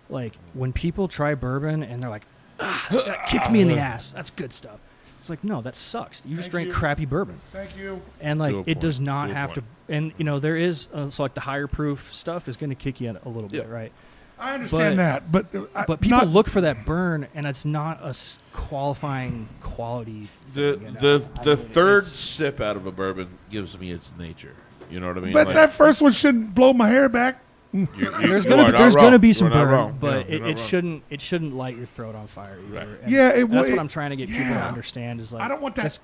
Like when people try bourbon and they're like, that kicked me in the ass. That's good stuff. It's like, no, that sucks. You just drank crappy bourbon.
Thank you.
And
To
like
a
it
point.
does not
To a
have to.
point.
And there is so like the higher proof stuff is going to kick you in a little bit, right?
I understand that, but
But people look for that burn, and it's not a qualifying quality.
The
thing,
the third sip out of a bourbon gives me its nature. You know what I mean?
But
Like,
that first one shouldn't blow my hair back.
There's
you are not
gonna
wrong.
be some
You are not
burn,
wrong.
but
Yeah, you're not wrong.
it shouldn't light your throat on fire either.
Right.
And
Yeah,
that's
it-
what I'm trying to get people to
yeah.
understand is like
I don't want that.
that's-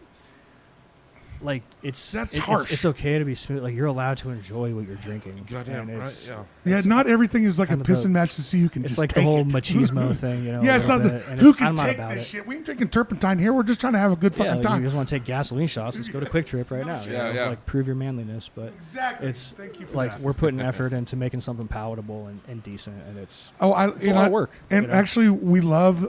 like it's
That's
it's-
harsh.
It's okay to be smooth. Like you're allowed to enjoy what you're drinking.
Goddamn
and
right.
it's,
Yeah.
Yeah, not everything is like a
kind of
piss
the-
and match to see who can
It's
just
like the
take
whole
it.
machismo thing, you know.
Yeah,
a
it's not
little
the
bit, and
who
it's-
can
I'm not
take
about
this
it.
shit. We ain't drinking turpentine here. We're just trying to have a good
Yeah,
fucking
like, you
time.
just want to take gasoline shots. Let's go to Quick Trip right now.
Yeah, yeah.
Like prove your manliness, but
Exactly.
it's
Thank you for
like
that.
we're putting effort into making something palatable and decent, and it's
Oh,
it's a lot of work.
And
you know?
actually, we love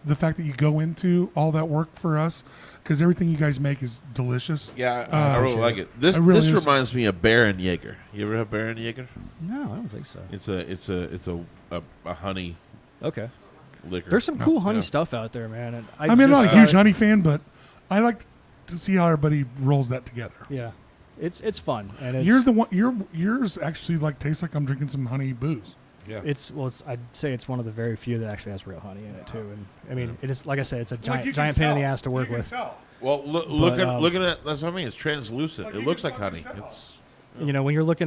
the fact that you go into all that work for us because everything you guys make is delicious.
Yeah, I really like it. This
It really
this
is.
reminds me of Baron Jaeger. You ever have Baron Jaeger?
No, I don't think so.
It's a honey
Okay,
liquor.
there's some cool honey
Yeah.
stuff out there, man. And
I mean, I'm not a
just
huge
started-
honey fan, but I like to see how everybody rolls that together.
Yeah, it's fun, and it's
You're the one. Yours actually like tastes like I'm drinking some honey booze.
Yeah.
I'd say it's one of the very few that actually has real honey in it too. And I mean, it is like I said, it's a
Like,
giant
you can
giant pain in the
tell.
ass to work
You can
with.
tell.
Well, looking at that's what I mean. It's translucent.
Like,
It
you
looks
can
like
fucking
honey.
tell.
It's
You know, when you look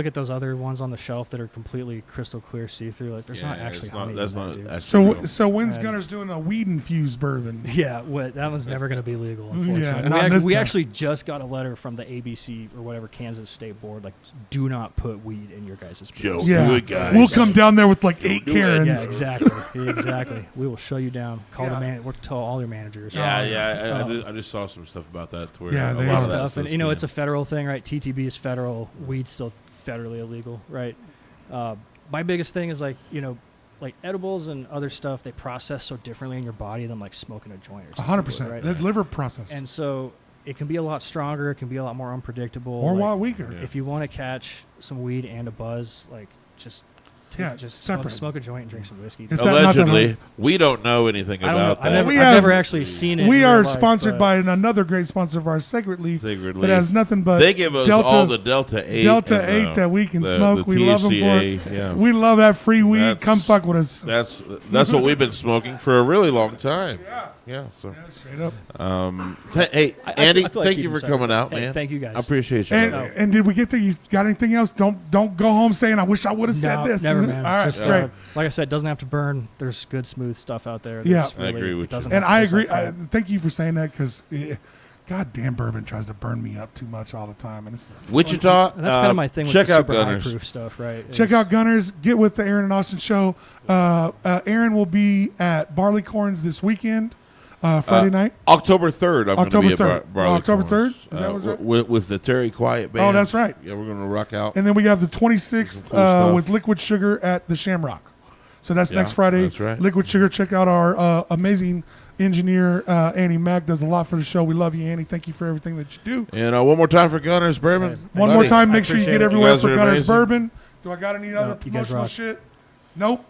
at those other ones on the shelf that are completely crystal clear, see through, like there's not
yeah,
actually
it's not-
honey.
that's
in that,
not.
dude.
That's
So
real.
so when's
And-
Gunner's doing a weed infused bourbon?
Yeah, that was never going to be legal,
Yeah,
unfortunately.
not this
we
time.
actually just got a letter from the ABC or whatever Kansas State Board, like, do not put weed in your guys'
Joe.
booze.
Yeah,
Do it, guys.
we'll come down there with like 8
do it.
Karens.
Yeah, exactly. We will show you down. Call
Yeah.
the man. We'll tell all your managers.
I just saw some stuff about that. To where
Yeah,
a
they
lot
are.
of that
Stuff, and
stuff's
you know,
being-
it's a federal thing, right? TTB is federal. Weed's still federally illegal, right? My biggest thing is like edibles and other stuff. They process so differently in your body than like smoking a joint or something.
100%.
right?
That liver process.
And so it can be a lot stronger. It can be a lot more unpredictable.
or a
like,
lot weaker.
Yeah.
If you want to catch some weed and a buzz, like just
Yeah,
just
separate.
smoke a joint and drink some whiskey.
It's that nothing
Allegedly, we don't know anything
I don't know.
about
I've
that.
We
I've
have-
never actually seen it.
We
in
are
real life,
sponsored
but-
by another great sponsor of ours, Sacred Leaf,
Sacred
that
Leaf.
has nothing but
They give us
Delta,
all the Delta 8.
Delta
and,
8 that we can
the-
smoke.
the
We love them for
THCA,
it.
Yeah.
We love that free weed.
That's-
Come fuck with us.
That's what we've been smoking for a really long time. Yeah. So,
Straight up.
hey,
I
Andy,
feel like
thank you
keeping
for
separate.
coming out,
Hey,
man.
thank you guys.
I appreciate you.
And,
brother.
and did we get there? You got anything else? Don't go home saying I wish I would have said
No,
this.
never, man.
All right,
Just,
great.
like I said, it doesn't have to burn. There's good, smooth stuff out there.
Yeah.
That's
I agree with you.
doesn't
And
have to
I
taste
agree.
like crap.
Thank you for saying that because, goddamn, bourbon tries to burn me up too much all the time, and it's
Wichita.
And that's kind of my thing with
check
the
out
super high
Gunners.
proof stuff, right?
Check
is-
out Gunners. Get with the Aaron and Austin show. Aaron will be at Barleycorns this weekend, Friday night.
October 3rd. I'm
October
going to be
3rd.
at Barley
October
Corns,
3rd? Is that what's right?
with the Terry Quiet Band.
Oh, that's right.
Yeah, we're going to rock out.
And then we have the 26th
Some cool stuff.
with Liquid Sugar at the Shamrock. So that's
Yeah,
next Friday.
that's right.
Liquid Sugar. Check out our amazing engineer, Annie Mack. Does a lot for the show. We love you, Annie. Thank you for everything that you do.
And one more time for Gunners Bourbon.
One
Buddy.
more time,
I
make sure you
appreciate
get
it.
everywhere
You guys
for
are
Gunner's
amazing.
Bourbon. Do I got any other
you guys
promotional
rock.
shit? Nope.